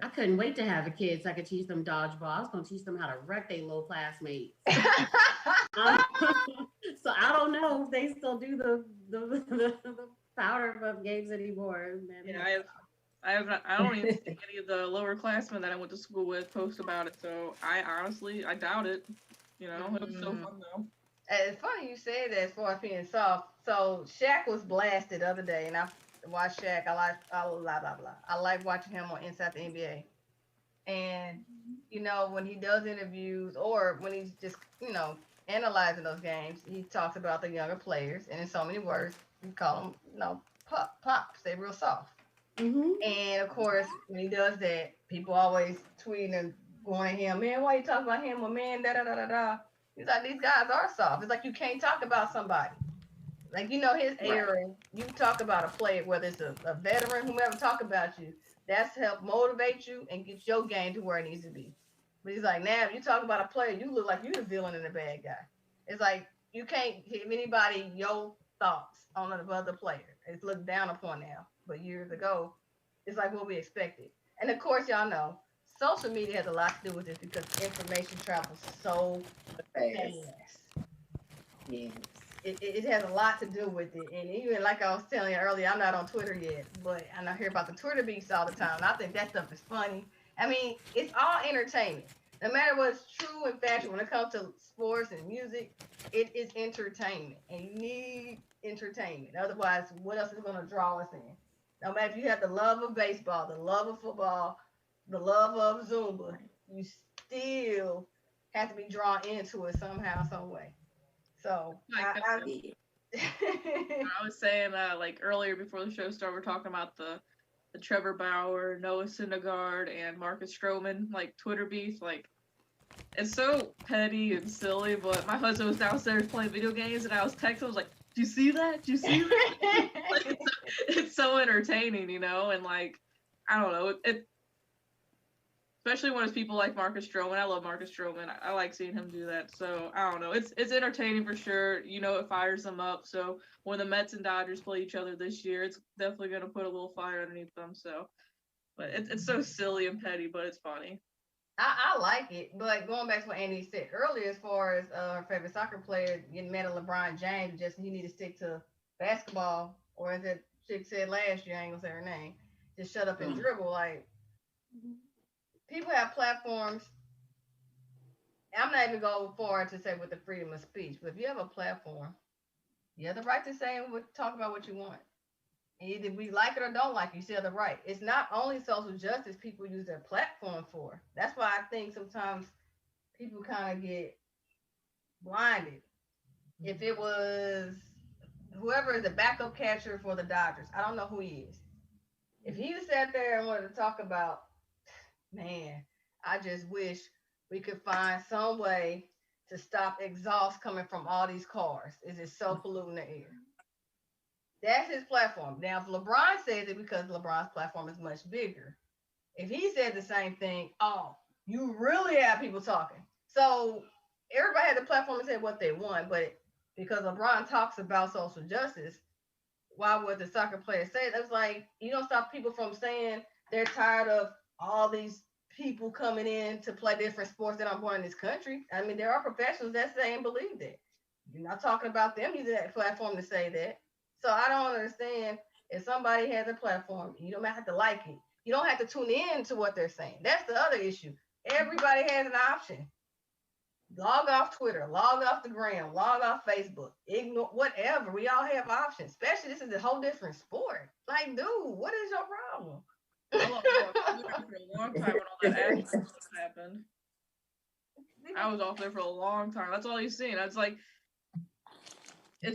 I couldn't wait to have a kid so I could teach them dodgeball. I was going to teach them how to wreck their little classmates. So I don't know if they still do the powder puff games anymore. Man. Yeah, I don't even think any of the lower classmen that I went to school with post about it. So I doubt it. You know, it was so fun though. It's funny you said that as far as being soft. So Shaq was blasted the other day, and I watch Shaq. I like watching him on Inside the NBA. And, you know, when he does interviews or when he's just, you know, analyzing those games, he talks about the younger players. And in so many words, we call them, you know, pops. They're real soft. Mm-hmm. And, of course, when he does that, people always tweeting and going at him, man, why you talking about him? Well, man, da-da-da-da-da. He's like, these guys are soft. It's like you can't talk about somebody. Like, you know, his era, you talk about a player, whether it's a veteran, whomever talk about you, that's help motivate you and get your game to where it needs to be. But he's like, now, if you talk about a player, you look like you're the villain and the bad guy. It's like, you can't give anybody your thoughts on another player. It's looked down upon now. But years ago, it's like what we expected. And, of course, y'all know, social media has a lot to do with this because information travels so fast. Yes. It has a lot to do with it. And even like I was telling you earlier, I'm not on Twitter yet, but I hear about the Twitter beats all the time. And I think that stuff is funny. I mean, it's all entertainment. No matter what's true and factual, when it comes to sports and music, it is entertainment. And you need entertainment. Otherwise, what else is going to draw us in? No matter if you have the love of baseball, the love of football, the love of Zumba, you still have to be drawn into it somehow, some way. So I was saying like earlier before the show started, we're talking about the Trevor Bauer, Noah Syndergaard, and Marcus Stroman like Twitter beef. Like it's so petty and silly, but my husband was downstairs playing video games and I was texting. I was like, "Do you see that? Do you see that?" Like, it's so entertaining, you know, and like I don't know it. Especially when it's people like Marcus Stroman. I love Marcus Stroman. I like seeing him do that. So, I don't know. It's entertaining for sure. You know, it fires them up. So, when the Mets and Dodgers play each other this year, it's definitely going to put a little fire underneath them. So, but it's so silly and petty, but it's funny. I like it. But going back to what Andy said earlier, as far as our favorite soccer player getting mad at LeBron James, just he need to stick to basketball. Or as that chick said last year, I ain't going to say her name, just shut up and dribble. Like, people have platforms. I'm not even going forward to say with the freedom of speech, but if you have a platform, you have the right to say and talk about what you want. Either we like it or don't like it, you still have the right. It's not only social justice people use their platform for. That's why I think sometimes people kind of get blinded. If it was whoever is the backup catcher for the Dodgers, I don't know who he is. If he sat there and wanted to talk about, man, I just wish we could find some way to stop exhaust coming from all these cars. It's just so polluting the air. That's his platform. Now, if LeBron says it, because LeBron's platform is much bigger, if he said the same thing, oh, you really have people talking. So everybody had the platform to say what they want, but because LeBron talks about social justice, why would the soccer player say it? That's like, you don't stop people from saying they're tired of all these people coming in to play different sports that aren't born in this country. I mean, there are professionals that say and believe that. You're not talking about them using that platform to say that. So I don't understand, if somebody has a platform, you don't have to like it. You don't have to tune in to what they're saying. That's the other issue. Everybody has an option. Log off Twitter, log off the gram, log off Facebook, ignore whatever. We all have options. Especially, this is a whole different sport. Like, dude, what is your problem? I logged off Twitter for a long time when all that ad stuff happened. I was off there for a long time. That's all you see. And it's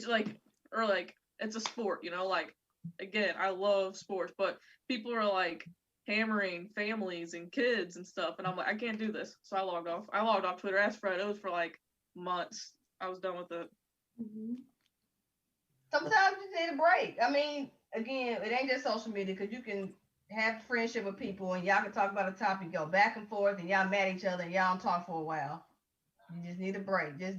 like, or like, it's a sport, you know, like, again, I love sports, but people are like hammering families and kids and stuff. And I'm like, I can't do this. So I logged off. I logged off Twitter. Ask Fred. It was for like months. I was done with it. Mm-hmm. Sometimes you need a break. I mean, again, it ain't just social media, because you can have friendship with people and y'all can talk about a topic, go back and forth, and y'all mad at each other and y'all don't talk for a while. You just need a break. Just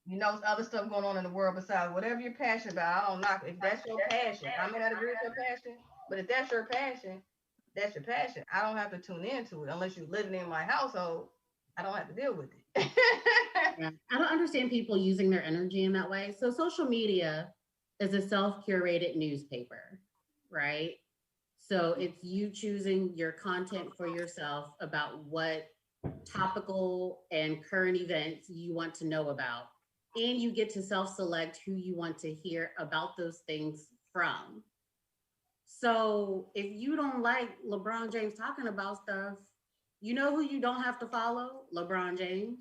you know, there's other stuff going on in the world besides whatever you're passionate about. I don't knock it. If that's your passion, I may not agree with your passion, but if that's your passion, that's your passion. I don't have to tune into it unless you're living in my household. I don't have to deal with it. Yeah. I don't understand people using their energy in that way. So social media is a self-curated newspaper, right? So it's you choosing your content for yourself about what topical and current events you want to know about. And you get to self-select who you want to hear about those things from. So if you don't like LeBron James talking about stuff, you know who you don't have to follow? LeBron James.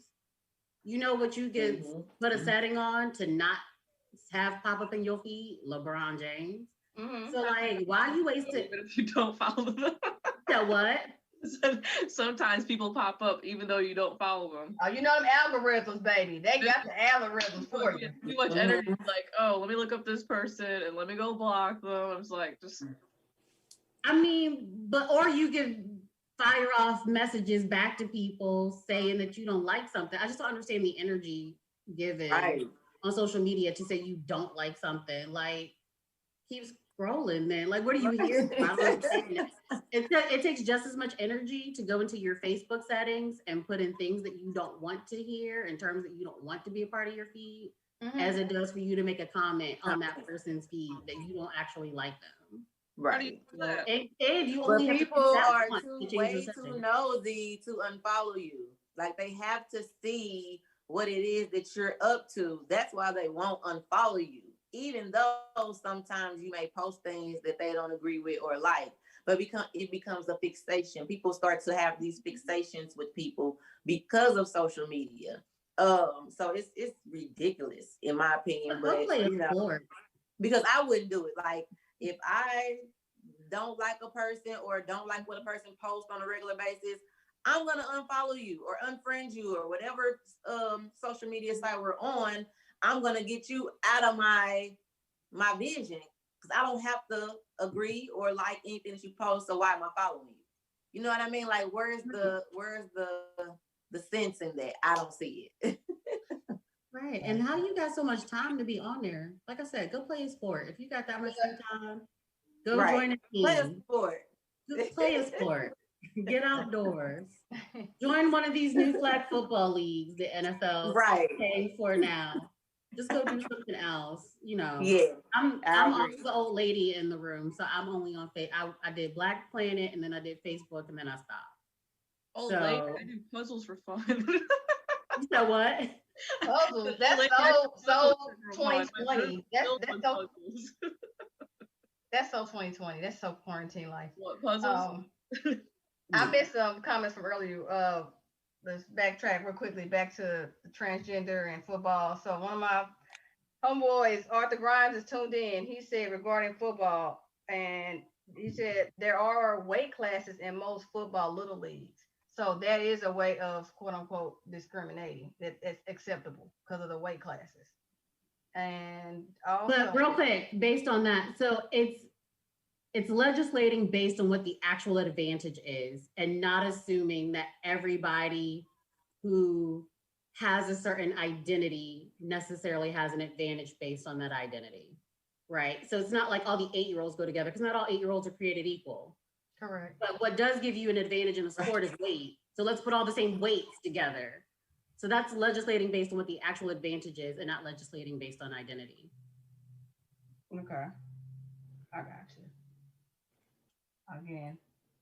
You know what you can put a setting on to not have pop up in your feed? LeBron James. Mm-hmm. So like, why you wasting? But if you don't follow them, that what? Sometimes people pop up even though you don't follow them. Oh, you know them algorithms, baby. They got the algorithms for you. Too much energy. Like, oh, let me look up this person and let me go block them. I was like, just. I mean, but or you can fire off messages back to people saying that you don't like something. I just don't understand the energy given on social media to say you don't like something. Like, keep scrolling, man. Like, what are you here for? I don't understand it takes just as much energy to go into your Facebook settings and put in things that you don't want to hear in terms that you don't want to be a part of your feed, as it does for you to make a comment on that person's feed that you don't actually like them. Right. And you only have people are way too nosy to unfollow you. Like, they have to see what it is that you're up to. That's why they won't unfollow you, even though sometimes you may post things that they don't agree with or like. But it becomes a fixation. People start to have these fixations with people because of social media. So it's ridiculous in my opinion. But you know, because I wouldn't do it. Like, if I don't like a person or don't like what a person posts on a regular basis, I'm gonna unfollow you or unfriend you or whatever social media site we're on. I'm gonna get you out of my vision because I don't have to agree or like anything that you post. So why am I following you? You know what I mean? Like, where's the sense in that? I don't see it. Right. And how you got so much time to be on there? Like I said, go play a sport. If you got that much free time, go join a team. Play a sport. Just play a sport. Get outdoors. Join one of these new flag football leagues the NFL is paying for now. Just go do something else, you know. Yeah. I'm always the old lady in the room, so I'm only on Facebook. I did Black Planet, and then I did Facebook, and then I stopped. Old lady, I do puzzles for fun. You know what? Puzzles. That's so 2020. That's so 2020. That's so quarantine life. What, puzzles? I missed some comments from earlier. Let's backtrack real quickly back to the transgender and football. So one of my homeboys, Arthur Grimes, is tuned in. He said regarding football, and he said there are weight classes in most football little leagues. So that is a way of quote unquote discriminating. That's acceptable because of the weight classes. And also, but real quick, based on that, so it's legislating based on what the actual advantage is and not assuming that everybody who has a certain identity necessarily has an advantage based on that identity, right? So it's not like all the 8-year-olds go together because not all 8-year-olds are created equal. Correct. But what does give you an advantage in a sport is weight. So let's put all the same weights together. So that's legislating based on what the actual advantage is and not legislating based on identity. Okay. I got you. Again,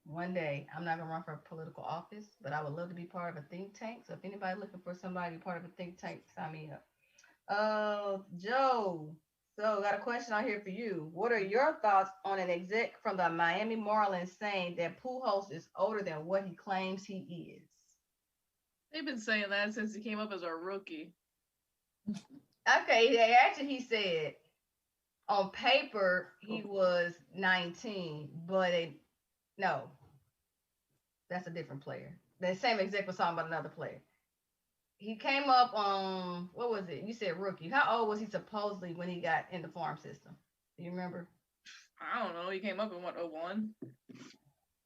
one day I'm not gonna run for a political office, but I would love to be part of a think tank. So if anybody's looking for somebody to be part of a think tank, sign me up. Joe, so got a question out here for you. What are your thoughts on an exec from the Miami Marlins saying that Pujols is older than what he claims he is? They've been saying that since he came up as a rookie. Okay, he said on paper he was 19, but no, that's a different player. The same exec was talking about another player. He came up on, what was it? You said rookie. How old was he supposedly when he got in the farm system? Do you remember? I don't know. He came up in what, 01?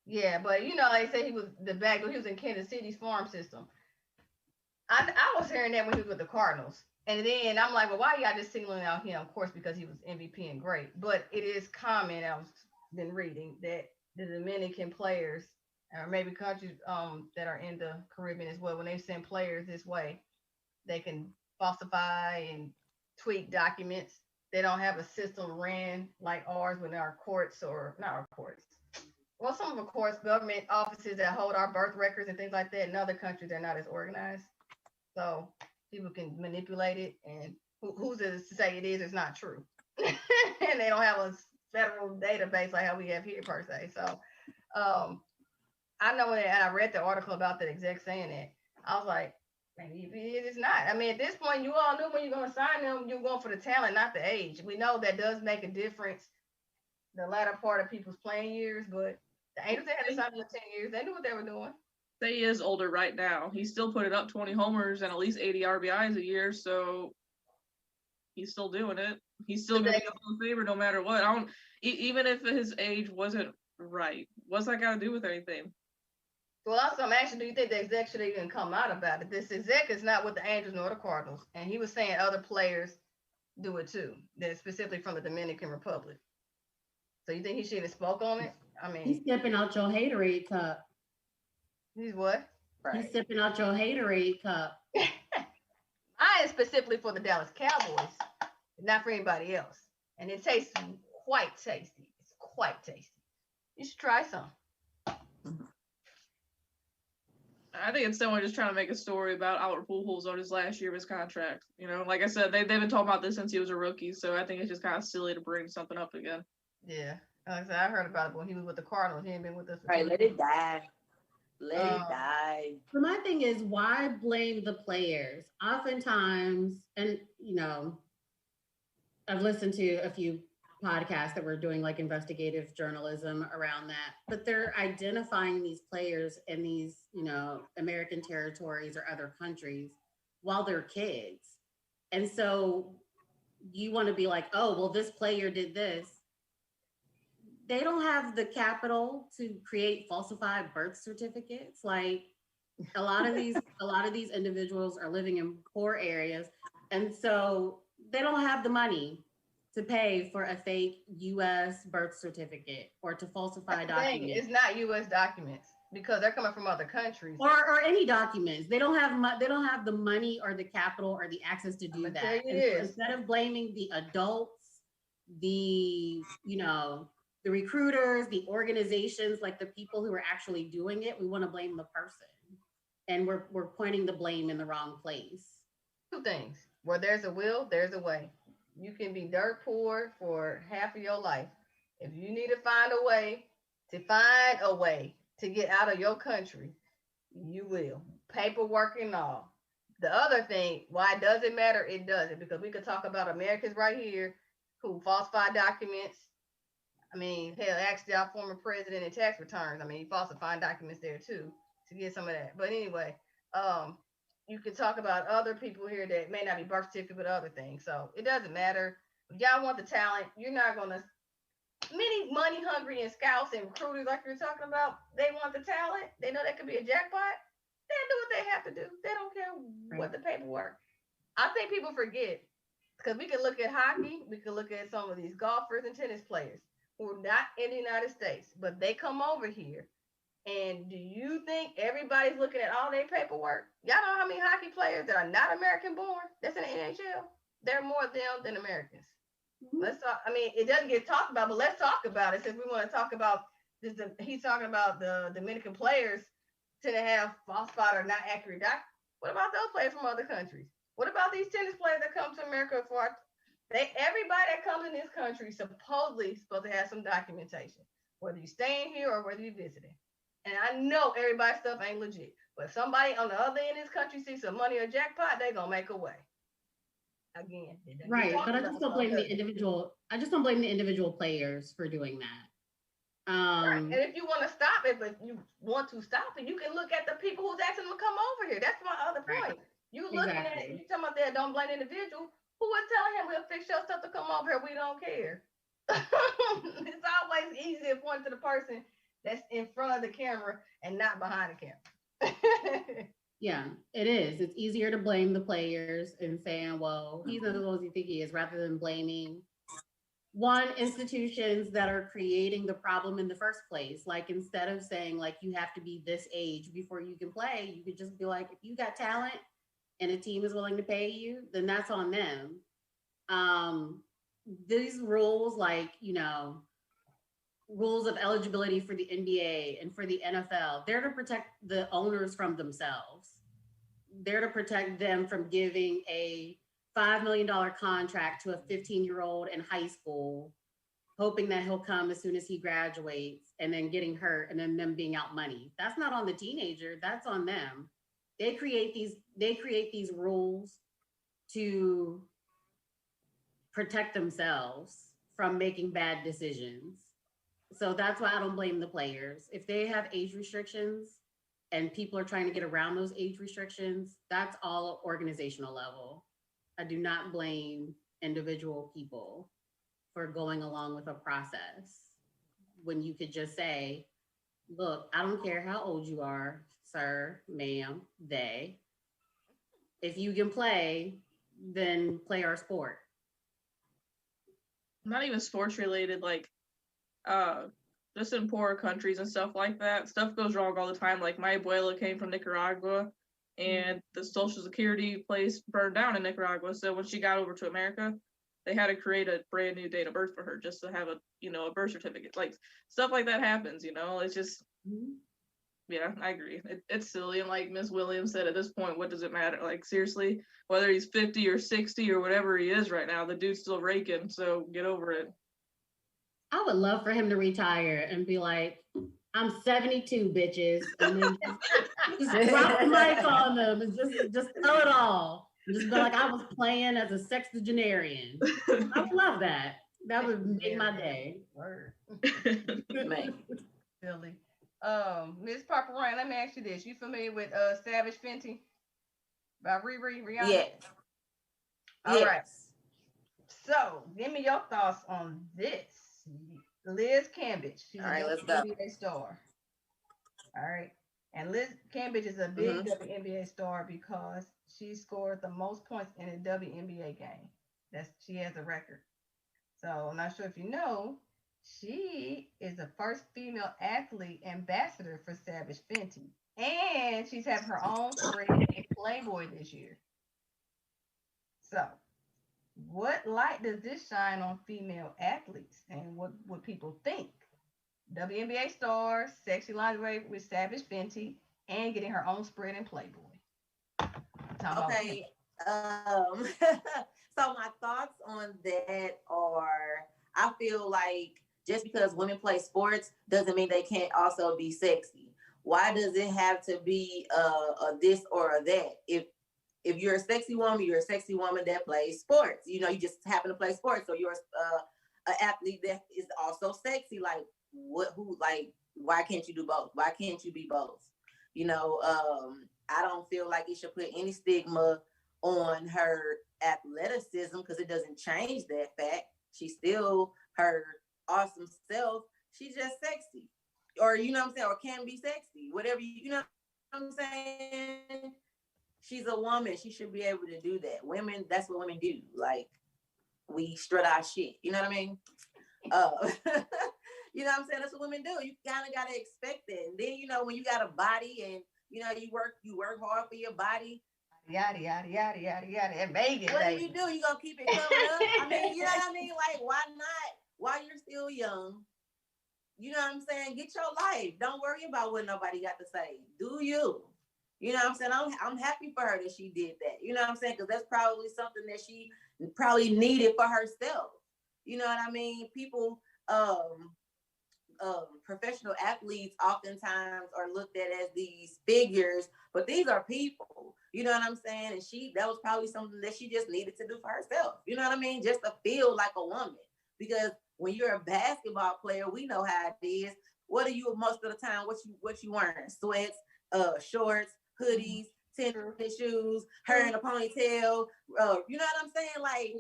Yeah, but you know, they say he was he was in Kansas City's farm system. I was hearing that when he was with the Cardinals. And then I'm like, well, why y'all just singling out him? Of course, because he was MVP and great. But it is common, I've been reading, that the Dominican players, or maybe countries that are in the Caribbean as well, when they send players this way, they can falsify and tweak documents. They don't have a system ran like ours when there are courts, or not our courts. Well, some of the courts, government offices that hold our birth records and things like that. In other countries, they're not as organized. So people can manipulate it, and who's to say it is not true. And they don't have a federal database like how we have here per se. So I know when I read the article about that exec saying that, I was like, maybe it is not. I mean, at this point, you all knew when you're going to sign them, you're going for the talent, not the age. We know that does make a difference, the latter part of people's playing years, but the Angels, they had to sign them for 10 years. They knew what they were doing. Say he is older right now. He's still putting up 20 homers and at least 80 RBIs a year, so he's still doing it. He's still going to be a Hall of Famer no matter what. Even if his age wasn't right. What's that got to do with anything? Well, also, I'm asking, do you think the exec should even come out about it? This exec is not with the Angels nor the Cardinals, and he was saying other players do it too, that specifically from the Dominican Republic. So you think he should have spoke on it? I mean, he's sipping out your haterade cup. He's what? Right. He's sipping out your haterade cup. I am specifically for the Dallas Cowboys, not for anybody else. And it tastes quite tasty. It's quite tasty. You should try some. I think it's someone just trying to make a story about Albert Pujols on his last year of his contract. You know, like I said, they've been talking about this since he was a rookie, so I think it's just kind of silly to bring something up again. Yeah. Like I said, I heard about it when he was with the Cardinals. He ain't been with us. Right, let it die. Let it die. So my thing is, why blame the players? Oftentimes, and you know, I've listened to a few podcasts that were doing like investigative journalism around that, but they're identifying these players in these, you know, American territories or other countries while they're kids. And so you want to be like, oh, well, this player did this. They don't have the capital to create falsified birth certificates. Like a lot of these individuals are living in poor areas. And so they don't have the money to pay for a fake U.S. birth certificate or to falsify documents. It's not U.S. documents because they're coming from other countries. Or any documents. They don't have the money or the capital or the access to do that. And so instead of blaming the adults, the recruiters, the organizations, like the people who are actually doing it, we want to blame the person. And we're pointing the blame in the wrong place. Two things. Where there's a will, there's a way. You can be dirt poor for half of your life. If you need to find a way to get out of your country, you will. Paperwork and all. The other thing, why does it matter? It doesn't, because we could talk about Americans right here who falsify documents. I mean, hell, ask our former president in tax returns. I mean, he falsified documents there too to get some of that. But anyway, you can talk about other people here that may not be birth certificate, but other things. So it doesn't matter. If y'all want the talent, you're not going to. Many money hungry and scouts and recruiters, like you're talking about, they want the talent. They know that could be a jackpot. They do what they have to do. They don't care what the paperwork. I think people forget because we can look at hockey, we can look at some of these golfers and tennis players who are not in the United States, but they come over here. And do you think everybody's looking at all their paperwork? Y'all know how many hockey players that are not American born that's in the NHL? There are more of them than Americans. Let's talk. I mean, it doesn't get talked about, but let's talk about it. Since we want to talk about this, he's talking about the Dominican players tend to have falsified or not accurate doc. What about those players from other countries? What about these tennis players that come to America for? Everybody that comes in this country supposedly supposed to have some documentation, whether you're staying here or whether you're visiting. And I know everybody's stuff ain't legit, but if somebody on the other end of this country sees some money or jackpot, they gonna make a way. Again, right, but I just don't blame the individual. I just don't blame the individual players for doing that. Right. And if you want to stop it, but you want to stop it, you can look at the people who's asking them to come over here. That's my other point. You looking at it, you talking about that don't blame the individual. Who was telling him we'll fix your stuff to come over here? We don't care. It's always easy to point to the person that's in front of the camera and not behind the camera. Yeah, it is. It's easier to blame the players and saying, well, he's not as old as you think he is, rather than blaming institutions that are creating the problem in the first place. Like, instead of saying, like, you have to be this age before you can play, you could just be like, if you got talent and a team is willing to pay you, then that's on them. These rules, like, rules of eligibility for the NBA and for the NFL, they're to protect the owners from themselves. They're to protect them from giving a $5 million contract to a 15-year-old in high school, hoping that he'll come as soon as he graduates, and then getting hurt and then them being out money. That's not on the teenager, that's on them. They create these rules to protect themselves from making bad decisions. So that's why I don't blame the players. If they have age restrictions and people are trying to get around those age restrictions, that's all organizational level. I do not blame individual people for going along with a process when you could just say, look, I don't care how old you are, sir, ma'am, they. If you can play, then play our sport. Not even sports related, like just in poorer countries and stuff like that, stuff goes wrong all the time. Like, my abuela came from Nicaragua, and the Social Security place burned down in Nicaragua. So when she got over to America, they had to create a brand new date of birth for her just to have a birth certificate. Like, stuff like that happens, It's just, yeah, I agree. It's silly. And like Miss Williams said, at this point, what does it matter? Like, seriously, whether he's 50 or 60 or whatever he is right now, the dude's still raking. So get over it. I would love for him to retire and be like, I'm 72, bitches. And then just drop the mic on them and just tell it all. And just be like, I was playing as a sexagenarian. I would love that. That would make my day. Word. Silly. Miss Purple Rain, let me ask you this. You familiar with Savage Fenty by Rihanna? Yes. All right. So, give me your thoughts on this. Liz Cambage. She's all right, a let's go. WNBA star. All right. And Liz Cambage is a big WNBA star because she scored the most points in a WNBA game. She has a record. So, I'm not sure if you know, she is the first female athlete ambassador for Savage Fenty. And she's had her own spread in Playboy this year. So, what light does this shine on female athletes, and what would people think? WNBA star, sexy lingerie with Savage Fenty, and getting her own spread in Playboy. Okay. So my thoughts on that are, I feel like just because women play sports doesn't mean they can't also be sexy. Why does it have to be a this or a that? If you're a sexy woman, you're a sexy woman that plays sports. You just happen to play sports, so you're an athlete that is also sexy. Like, why can't you do both? Why can't you be both? I don't feel like it should put any stigma on her athleticism because it doesn't change that fact. She's still her awesome self. She's just sexy, or or can be sexy, whatever you know what I'm saying? She's a woman. She should be able to do that. Women, that's what women do. Like, we strut our shit. You know what I mean? You know what I'm saying? That's what women do. You kind of got to expect that. And then, you know, when you got a body and, you know, you work hard for your body. Yada, yada, yada, yada, yada. And Vegas, what do? You going to keep it coming up? I mean, you know what I mean? Like, why not? While you're still young, you know what I'm saying? Get your life. Don't worry about what nobody got to say. Do you? You know what I'm saying? I'm happy for her that she did that. You know what I'm saying? Because that's probably something that she probably needed for herself. You know what I mean? People, professional athletes oftentimes are looked at as these figures, but these are people. You know what I'm saying? And that was probably something that she just needed to do for herself. You know what I mean? Just to feel like a woman. Because when you're a basketball player, we know how it is. What are you most of the time? What you wearing? Sweats, shorts, hoodies, tennis shoes, hair in a ponytail. You know what I'm saying? Like,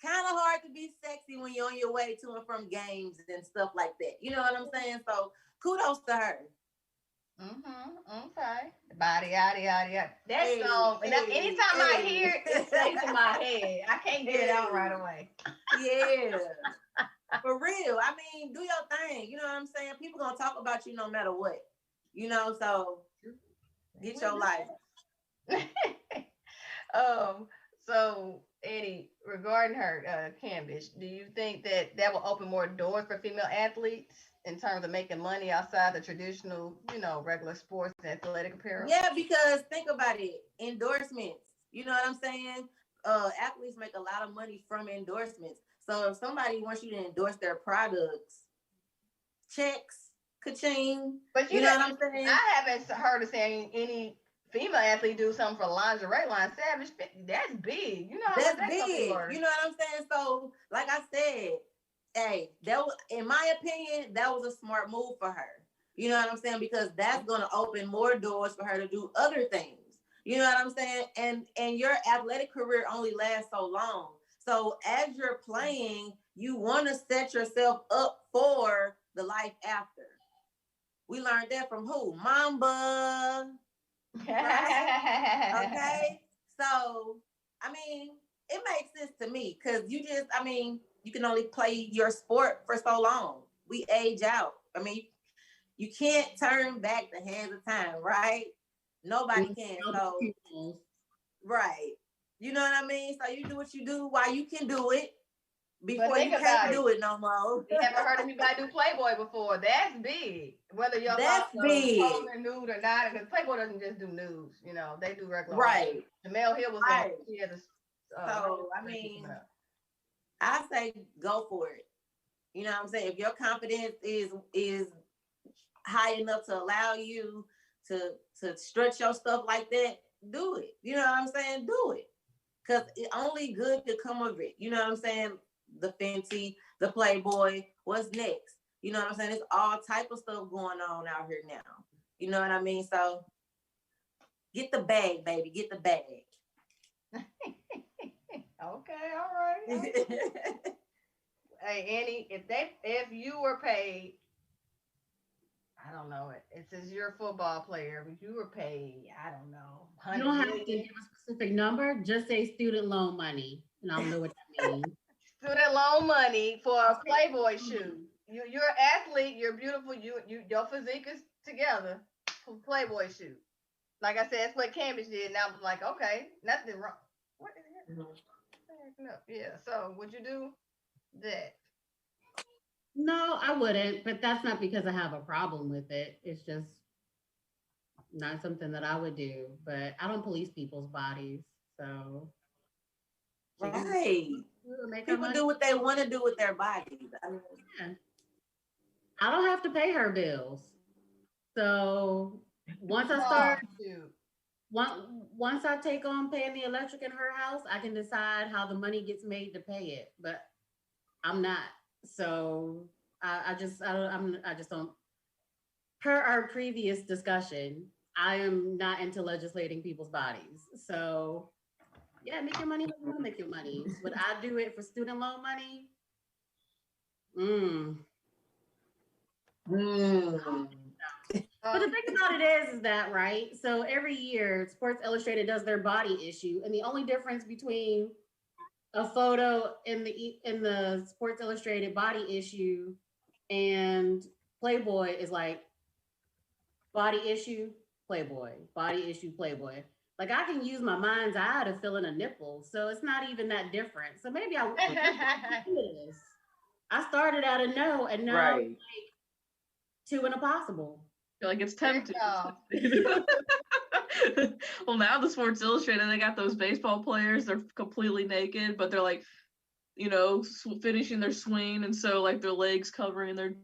kind of hard to be sexy when you're on your way to and from games and stuff like that. You know what I'm saying? So kudos to her. Okay. Body, yada, yada, yada. That song, anytime I hear it, it stays in my head. I can't get it out right away. Yeah. For real. I mean, do your thing. You know what I'm saying? People gonna talk about you no matter what. You know, so get your life. So Eddie, regarding her Cambridge, do you think that will open more doors for female athletes in terms of making money outside the traditional, you know, regular sports and athletic apparel? Yeah, because think about it, endorsements. You know what I'm saying? Athletes make a lot of money from endorsements. So if somebody wants you to endorse their products, checks, ka-ching. But you know what I'm saying? I haven't heard of saying any female athlete do something for lingerie line. Savage, that's big. You know how that's big. You know what I'm saying? So, like I said, hey, that was, in my opinion, that was a smart move for her. You know what I'm saying? Because that's going to open more doors for her to do other things. You know what I'm saying? And your athletic career only lasts so long. So as you're playing, you want to set yourself up for the life after. We learned that from who? Mamba. Right? Okay. So, I mean, it makes sense to me because you can only play your sport for so long. We age out. I mean, you can't turn back the hands of time, right? Nobody can. So, right. You know what I mean? So you do what you do while you can do it before you can't do it no more. You never heard anybody do Playboy before. That's big. Whether you're big or nude or not, because Playboy doesn't just do nudes. You know, they do regular. Right. Jamel Hill was right. So I mean, I say go for it. You know what I'm saying? If your confidence is high enough to allow you to stretch your stuff like that, do it. You know what I'm saying? Do it. Because only good could come of it. You know what I'm saying? The Fenty, the Playboy, what's next? You know what I'm saying? There's all type of stuff going on out here now. You know what I mean? So get the bag, baby. Get the bag. Okay, all right. Hey, Annie, if you were paid, I don't know it. It says you're a football player, but you were paid, I don't know. You don't have to give a specific number. Just say student loan money, and I'll know what that means. Student loan money for a Playboy shoe. You're an athlete. You're beautiful. Your physique is together. Playboy shoe. Like I said, that's what Cambridge did. Now I'm like, okay, nothing wrong. What is it? No. Yeah. So would you do that? No, I wouldn't. But that's not because I have a problem with it. It's just not something that I would do. But I don't police people's bodies, so. Right. People do what they want to do with their bodies. I don't have to pay her bills. So once I start, once I take on paying the electric in her house, I can decide how the money gets made to pay it. But I'm not. So I just don't. Per our previous discussion, I am not into legislating people's bodies. So. Yeah, make your money. Make your money. Would I do it for student loan money? But the thing about it is that, right? So every year, Sports Illustrated does their body issue, and the only difference between a photo in the Sports Illustrated body issue and Playboy is like body issue, Playboy, body issue, Playboy. Like I can use my mind's eye to fill in a nipple, so it's not even that different. So maybe I this. I started out a no, and now Right. like two and a possible. Like it's tempting. Well, now the Sports Illustrated, they got those baseball players. They're completely naked, but they're like, you know, finishing their swing, and so like their legs covering their.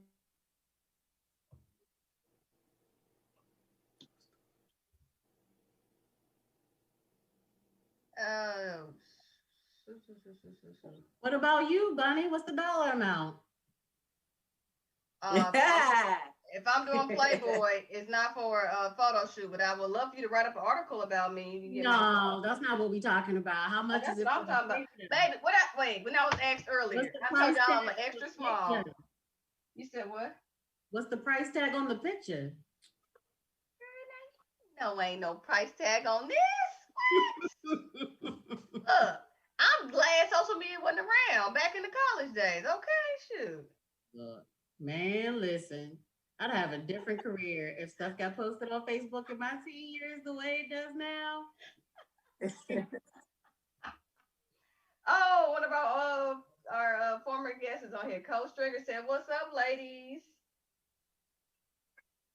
What about you, Bunny? What's the dollar amount? If I'm doing Playboy, it's not for a photo shoot, but I would love for you to write up an article about me. No, that's not what we're talking about. How much is it? That's what I'm talking about. Baby, when I was asked earlier, I told y'all I'm an extra small. You said what? What's the price tag on the picture? No, ain't no price tag on this. Look, I'm glad social media wasn't around back in the college days. Okay, shoot. Look, man, listen. I'd have a different career if stuff got posted on Facebook in my teen years the way it does now. Oh, one of our former guests is on here. Coach Stringer said, "What's up, ladies?"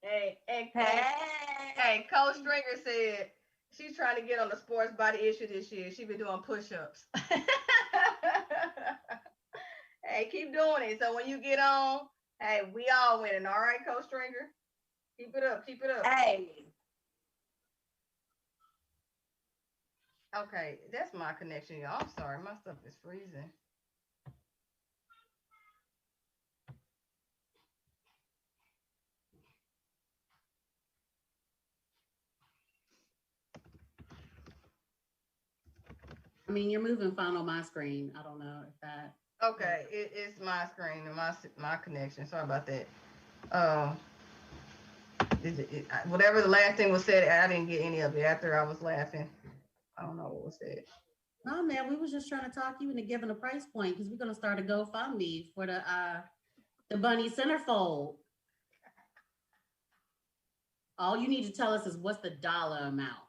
Hey, Coach Stringer said she's trying to get on the sports body issue this year. She's been doing push-ups. Hey, keep doing it. So when you get on, hey, we all winning. All right, Coach Stringer? Keep it up. Keep it up. Hey. Okay, that's my connection, y'all. I'm sorry. My stuff is freezing. I mean, you're moving fine on my screen. I don't know if that. Okay, it's my screen and my connection. Sorry about that. Whatever the last thing was said, I didn't get any of it after I was laughing. I don't know what was said. No, man, we was just trying to talk you into giving a price point because we're gonna start a GoFundMe for the Bunny Centerfold. All you need to tell us is what's the dollar amount.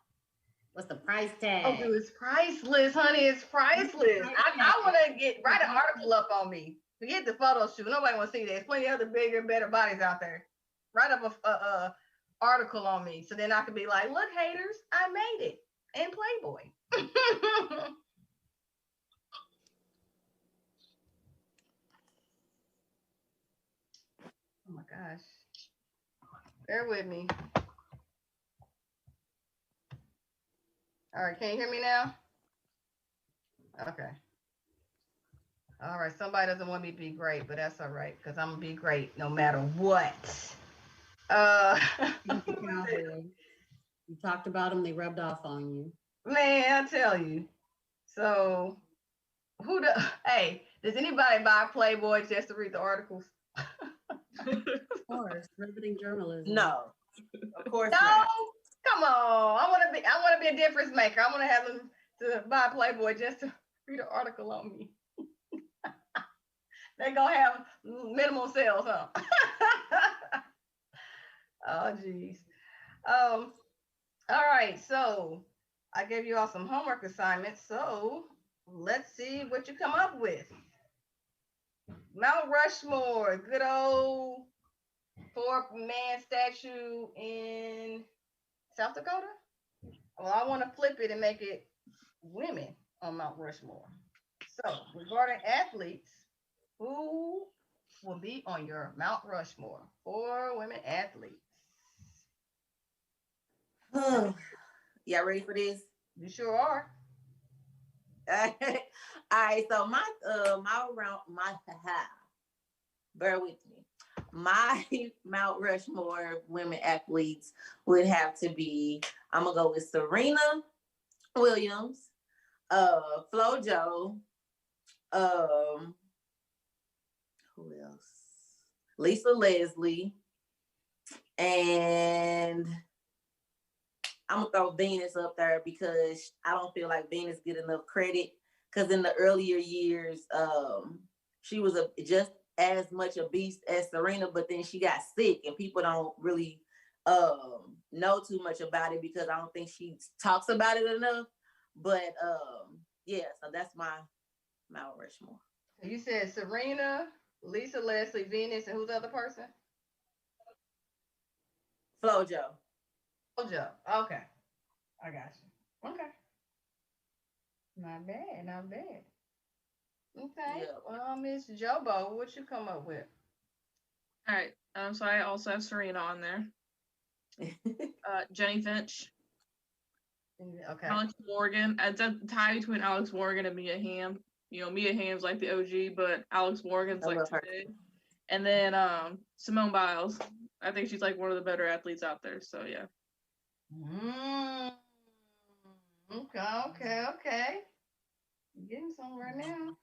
What's the price tag? Oh, it's priceless, honey. It's priceless. I want to write an article up on me. Forget the photo shoot. Nobody want to see that. There's plenty of other bigger and better bodies out there. Write up a article on me, so then I could be like, look, haters, I made it in Playboy. Oh my gosh. Bear with me. All right, can you hear me now? Okay. All right, somebody doesn't want me to be great, but that's all right, because I'm going to be great no matter what. You talked about them, they rubbed off on you. Man, I tell you. So, hey, does anybody buy Playboy just to read the articles? Of course, riveting journalism. No, of course No. not. Come on, I want to be a difference maker. I want to have them to buy Playboy just to read an article on me. They gonna have minimal sales, huh? Oh, geez. All right. So I gave you all some homework assignments. So let's see what you come up with. Mount Rushmore, good old 4-man statue in South Dakota. Well, I want to flip it and make it women on Mount Rushmore. So regarding athletes, who will be on your Mount Rushmore? 4 women athletes. Y'all ready for this? You sure are. All right, so bear with me. My Mount Rushmore women athletes would have to be, I'm gonna go with Serena Williams, FloJo, who else? Lisa Leslie, And I'm gonna throw Venus up there because I don't feel like Venus get enough credit. Because in the earlier years, she was just as much a beast as Serena, but then she got sick, and people don't really know too much about it because I don't think she talks about it enough. But yeah, so that's my Mount Rushmore. You said Serena, Lisa Leslie, Venus, and who's the other person? Flojo. Joe. Okay. I got you. Okay. Not bad. Not bad. Okay. Yeah. Well, Miss Jobo, what you come up with? All right. So I also have Serena on there. Jenny Finch. Okay. Alex Morgan. It's a tie between Alex Morgan and Mia Hamm. You know, Mia Hamm's like the OG, but Alex Morgan's like today. And then Simone Biles. I think she's like one of the better athletes out there. So yeah. Okay. Getting somewhere now.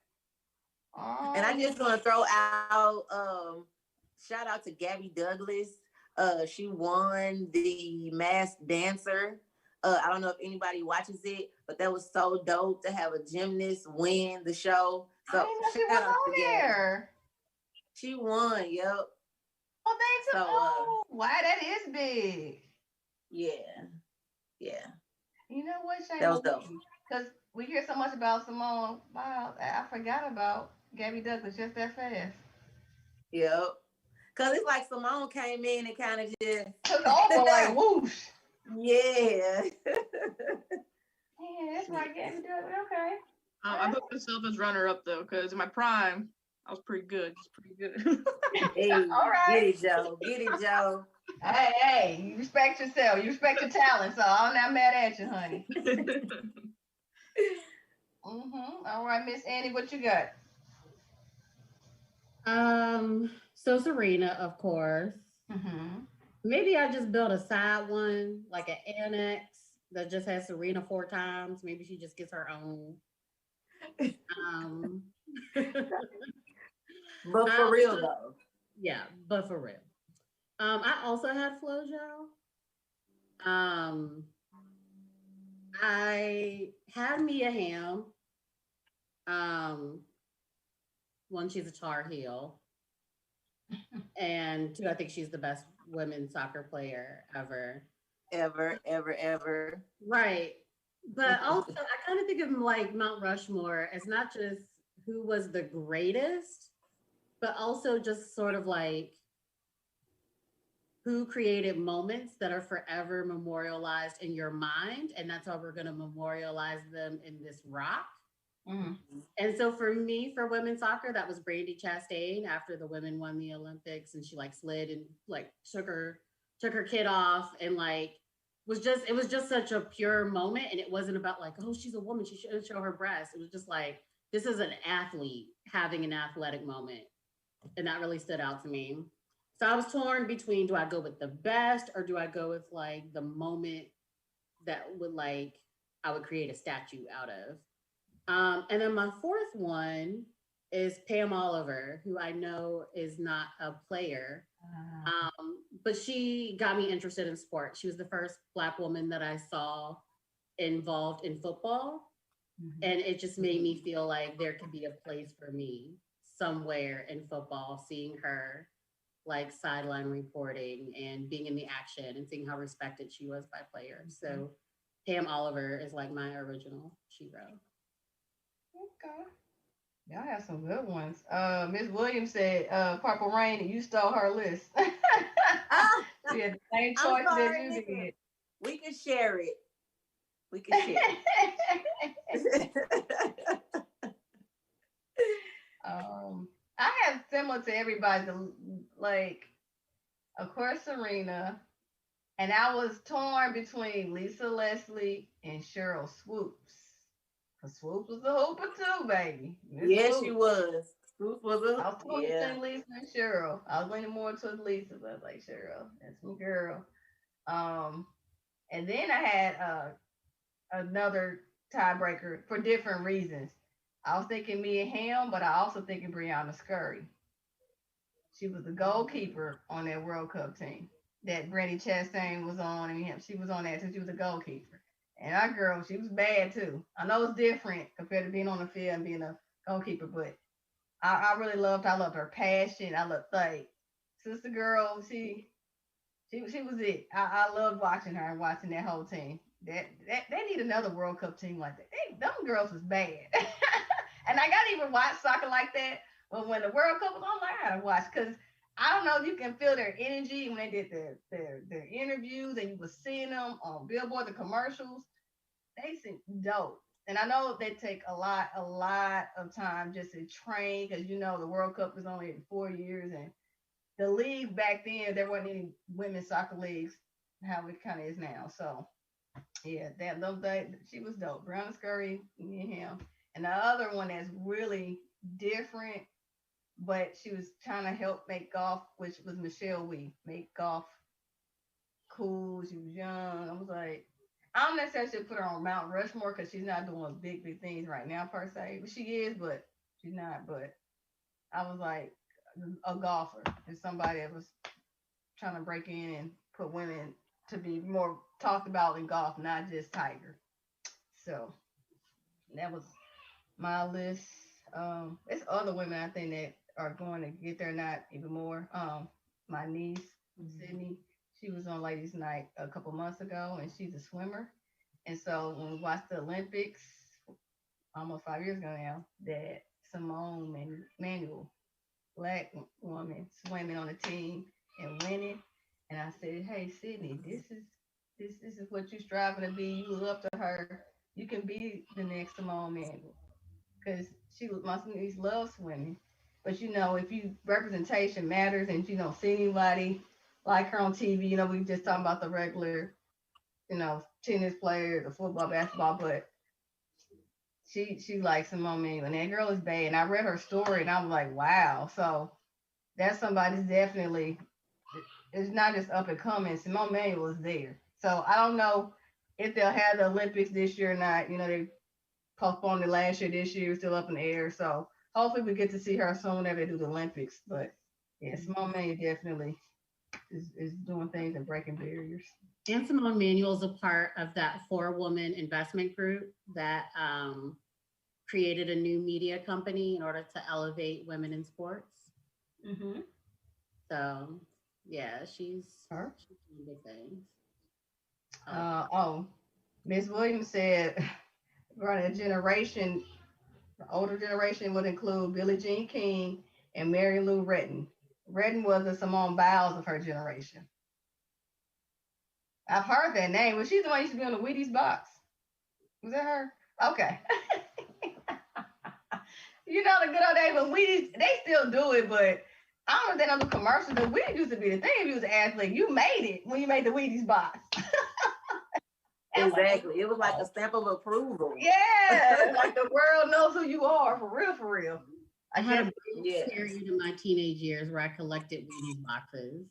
And I just want to throw out shout out to Gabby Douglas. She won the Masked Dancer. I don't know if anybody watches it, but that was so dope to have a gymnast win the show. So I didn't know she was on there. She won, yep. Oh, thanks. So, wow, that is big. Yeah. You know what, Shane? That was dope. Because we hear so much about Simone Biles, I forgot about Gabby Douglas just that fast. Yep. Because it's like Simone came in and kind of just took over like whoosh. Yeah. Yeah, that's right, Gabby Douglas. Okay. I put myself as runner-up, though, because in my prime, I was pretty good. Hey, all right. Get it, Joe. Hey, you respect yourself. You respect your talent, so I'm not mad at you, honey. All right, Miss Annie, what you got? So Serena, of course. Maybe I just built a side one, like an annex that just has Serena 4 times. Maybe she just gets her own. But for real though. Yeah, but for real. I also had Flojo. I had Mia Hamm. One, she's a Tar Heel. And 2, I think she's the best women's soccer player ever. Ever. Right. But also, I kind of think of like Mount Rushmore as not just who was the greatest, but also just sort of like who created moments that are forever memorialized in your mind. And that's how we're going to memorialize them in this rock. And so for me, for women's soccer, that was Brandi Chastain after the women won the Olympics, and she like slid and like took her kid off, and like it was just such a pure moment. And it wasn't about like, oh, she's a woman, she shouldn't show her breasts. It was just like, this is an athlete having an athletic moment. And that really stood out to me. So I was torn between, do I go with the best or do I go with like the moment that would like, I would create a statue out of. And then my 4th one is Pam Oliver, who I know is not a player, but she got me interested in sports. She was the first Black woman that I saw involved in football. And it just made me feel like there could be a place for me somewhere in football, seeing her like sideline reporting and being in the action and seeing how respected she was by players. So Pam Oliver is like my original hero. Okay. Y'all have some good ones. Miss Williams said Purple Rain, and you stole her list. She had the same choice that you did. We can share it. I have similar to everybody, like, of course, Serena. And I was torn between Lisa Leslie and Cheryl Swoops. Because Swoops was a hooper too, baby. Yes, she was. Swoops was a I was torn between Lisa and Cheryl. I was leaning more towards Lisa, but I was like, Cheryl, that's my girl. And then I had another tiebreaker for different reasons. I was thinking Mia Hamm, but I also thinking Brianna Scurry. She was the goalkeeper on that World Cup team. that Brady Chastain was on, and she was on that since she was a goalkeeper. And our girl, she was bad too. I know it's different compared to being on the field and being a goalkeeper, but I really loved her passion. I loved like sister girl. She was it. I loved watching her and watching that whole team. That they need another World Cup team like that. Them girls was bad. And I got to even watch soccer like that. But when the World Cup was on, I gotta watch because I don't know if you can feel their energy when they did their interviews and you were seeing them on Billboard, the commercials. They seem dope. And I know they take a lot of time just to train because the World Cup is only in 4 years and the league back then there wasn't any women's soccer leagues how it kind of is now. So yeah, she was dope. Brown Scurry, me and him. And the other one that's really different, but she was trying to help make golf, which was Michelle Wee, make golf cool. She was young. I was like, I don't necessarily put her on Mount Rushmore because she's not doing big things right now per se. But she is, but she's not. But I was like, a golfer is somebody that was trying to break in and put women to be more talked about in golf, not just Tiger. So that was my list. There's other women I think that are going to get there, not even more. My niece, Sydney, she was on Ladies Night a couple months ago, and she's a swimmer. And so when we watched the Olympics, almost 5 years ago now, that Simone Manuel, Black woman, swimming on the team and winning. And I said, "Hey, Sydney, this is what you're striving to be. You look up to her. You can be the next Simone Manuel." Because my niece loves swimming. But if you representation matters and you don't see anybody like her on TV, we just talking about the regular, tennis player, the football, basketball, but she likes Simone Manuel. And that girl is bad. And I read her story and I was like, wow. So that's somebody's definitely, it's not just up and coming. Simone Manuel is there. So I don't know if they'll have the Olympics this year or not. They postponed it last year, this year, still up in the air. So hopefully we get to see her soon whenever they do the Olympics. But yeah, Simone Manuel definitely is doing things and breaking barriers. And Simone Manuel is a part of that 4-woman investment group that created a new media company in order to elevate women in sports. Mm-hmm. So yeah, she's doing big things. Miss Williams said running a generation, the older generation would include Billie Jean King and Mary Lou Retton. Retton was the Simone Biles of her generation. I've heard that name. Was she the one who used to be on the Wheaties box? Was that her? Okay. The good old days when Wheaties, they still do it, but I don't know if they don't do commercials. The Wheaties used to be the thing if you was an athlete. You made it when you made the Wheaties box. Exactly. It was like a stamp of approval. Yeah. Like the world knows who you are, for real. I had a period in my teenage years where I collected Wheaties boxes.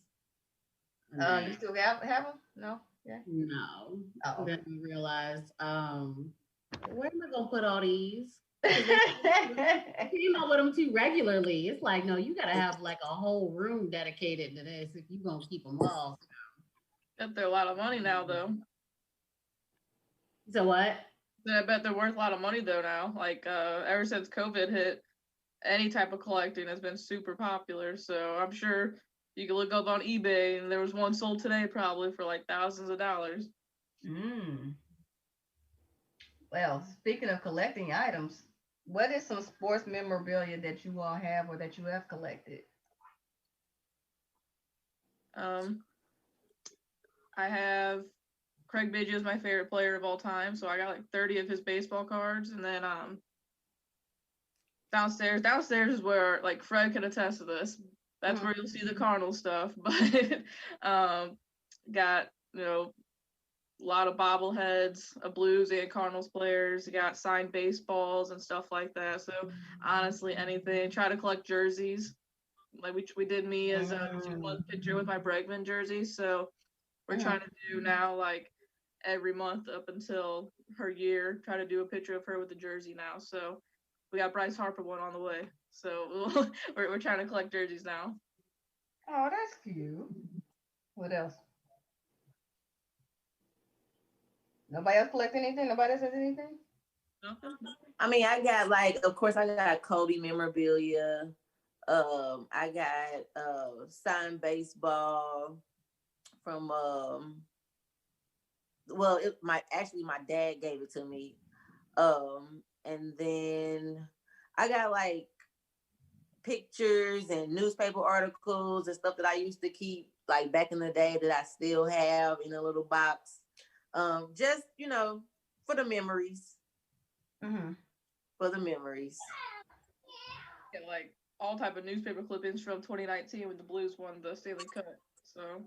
You still have them? No? Yeah. No. Oh. Then we realized, where am I gonna put all these? You know with them too regularly. It's like, no, you gotta have like a whole room dedicated to this if you're gonna keep them all. Bet they're a lot of money now, though. So what? I bet they're worth a lot of money though now. Like ever since COVID hit, any type of collecting has been super popular. So I'm sure you can look up on eBay and there was one sold today probably for like thousands of dollars. Well, speaking of collecting items, what is some sports memorabilia that you all have or that you have collected? I have Craig Biggio is my favorite player of all time, so I got like 30 of his baseball cards, and then downstairs is where like Fred can attest to this. That's where you'll see the Cardinal stuff, but got a lot of bobbleheads of Blues and Cardinals players. You got signed baseballs and stuff like that. So honestly, anything. Try to collect jerseys, like we did me as a 2-month picture with my Bregman jersey. So we're trying to do now like every month up until her year. Try to do a picture of her with the jersey now. So we got Bryce Harper one on the way. So we're trying to collect jerseys now. Oh, that's cute. What else? Nobody else collect anything? Nobody else has anything? Nothing. I mean, I got like, of course, I got Kobe memorabilia. I got signed baseball from well, my dad gave it to me. And then I got like pictures and newspaper articles and stuff that I used to keep like back in the day that I still have in a little box. Just, for the memories. Mm-hmm. For the memories. Get like all type of newspaper clippings from 2019 when the Blues won the Stanley Cup. So.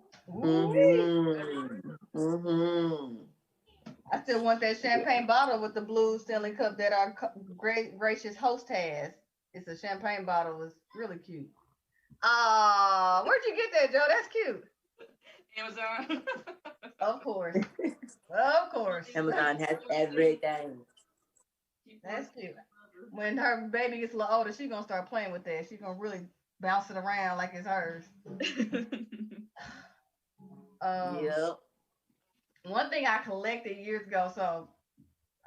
I still want that champagne bottle with the Blues Stanley Cup that our great gracious host has. It's a champagne bottle. It's really cute. Where'd you get that, Joe? That's cute. Amazon. Of course. Of course. Amazon has everything. That's cute. When her baby gets a little older, she's gonna start playing with that. She's gonna really bounce it around like it's hers. Yep. One thing I collected years ago, so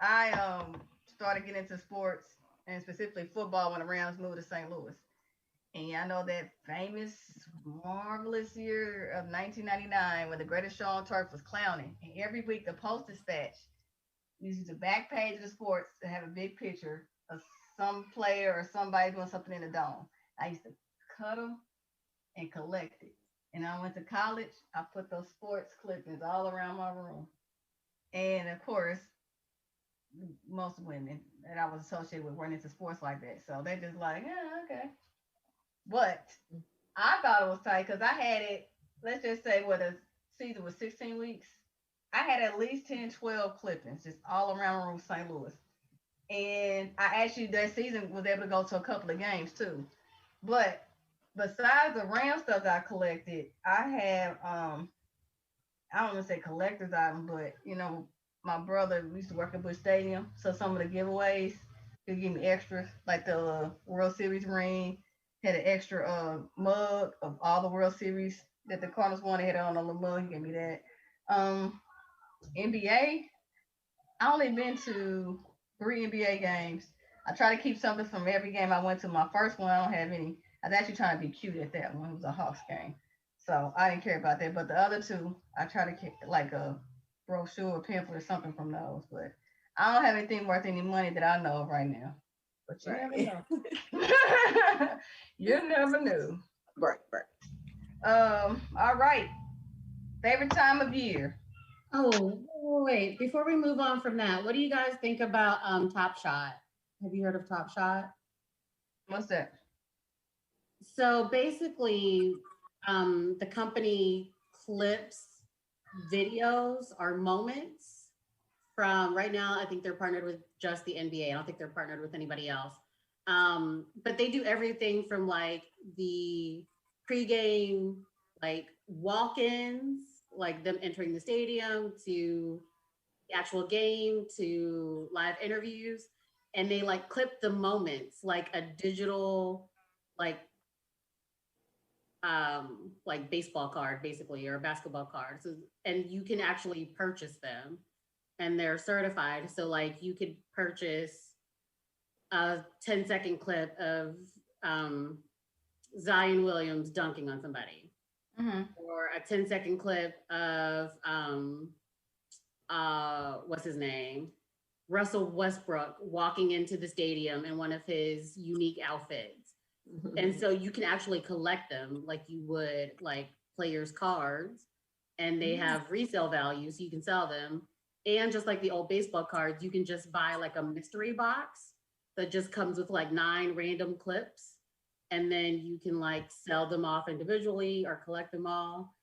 I started getting into sports and specifically football when the Rams moved to St. Louis. And I know that famous, marvelous year of 1999 when the greatest show on turf was clowning. And every week the Post-Dispatch uses the back page of the sports to have a big picture of some player or somebody doing something in the dome. I used to cut them and collect it. And I went to college. I put those sports clippings all around my room. And of course, most women that I was associated with weren't into sports like that. So they're just like, yeah, okay. But I thought it was tight because I had it, let's just say what the season was 16 weeks. I had at least 10, 12 clippings just all around room St. Louis. And I actually that season was able to go to a couple of games too. But besides the Ram stuff that I collected, I have I don't want to say collector's item, but my brother used to work at Busch Stadium, so some of the giveaways he'd give me extras, like the World Series ring, had an extra mug of all the World Series that the Cardinals won. They had it on a little mug. He gave me that. NBA, I only been to 3 NBA games. I try to keep something from every game I went to. My first one, I don't have any. I was actually trying to be cute at that one. It was a Hawks game. So I didn't care about that. But the other two, I try to keep like a brochure or pamphlet or something from those. But I don't have anything worth any money that I know of right now. But you never know. You never know. Right. All right. Favorite time of year? Oh, wait. Before we move on from that, what do you guys think about Top Shot? Have you heard of Top Shot? What's that? So basically, the company clips videos or moments from right now. I think they're partnered with just the NBA. I don't think they're partnered with anybody else. But they do everything from like the pregame, like walk-ins, like them entering the stadium, to the actual game, to live interviews. And they like clip the moments like a digital, like baseball card basically, or a basketball card. So, and you can actually purchase them and they're certified. So like you could purchase a 10-second clip of Zion Williams dunking on somebody, or a 10-second clip of what's his name? Russell Westbrook walking into the stadium in one of his unique outfits. And so you can actually collect them like you would like players' cards, and they have resale value, so you can sell them. And just like the old baseball cards, you can just buy like a mystery box that just comes with like 9 random clips, and then you can like sell them off individually or collect them all.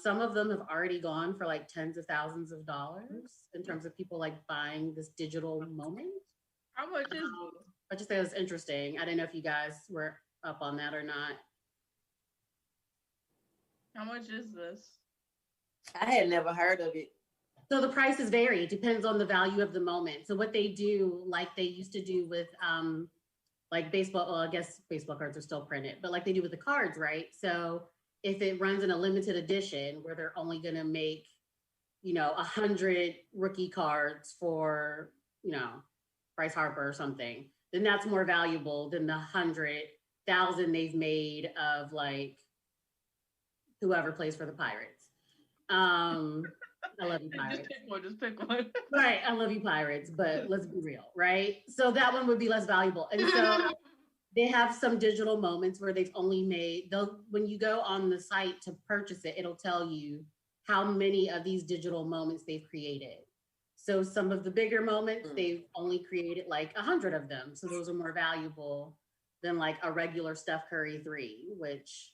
Some of them have already gone for like tens of thousands of dollars in terms of people like buying this digital moment. How much is it? I just thought it was interesting. I didn't know if you guys were up on that or not. How much is this? I had never heard of it. So the prices vary. It depends on the value of the moment. So what they do, like they used to do with like baseball, well, I guess baseball cards are still printed, but like they do with the cards, right? So if it runs in a limited edition where they're only going to make, 100 rookie cards for, Bryce Harper or something, then that's more valuable than the 100,000 they've made of like whoever plays for the Pirates. I love you, Pirates. Just pick one. Right, I love you, Pirates, but let's be real, right? So that one would be less valuable. And so they have some digital moments where they've only made, when you go on the site to purchase it, it'll tell you how many of these digital moments they've created. So some of the bigger moments, they've only created like 100 of them. So those are more valuable than like a regular Steph Curry 3, which,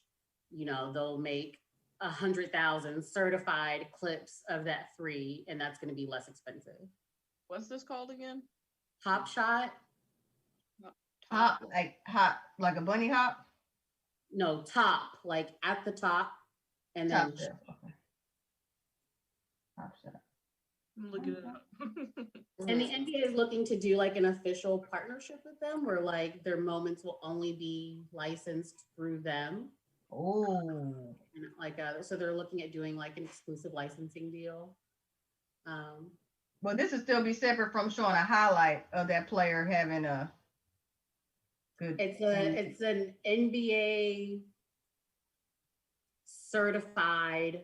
they'll make 100,000 certified clips of that 3, and that's going to be less expensive. What's this called again? Hop Shot. Hop, like a bunny hop? No, top, like at the top, and then Top Shot. Okay. Hop Shot. I'm looking it up. And the NBA is looking to do like an official partnership with them where like their moments will only be licensed through them. Oh. So they're looking at doing like an exclusive licensing deal. But this will still be separate from showing a highlight of that player having a good. It's an NBA certified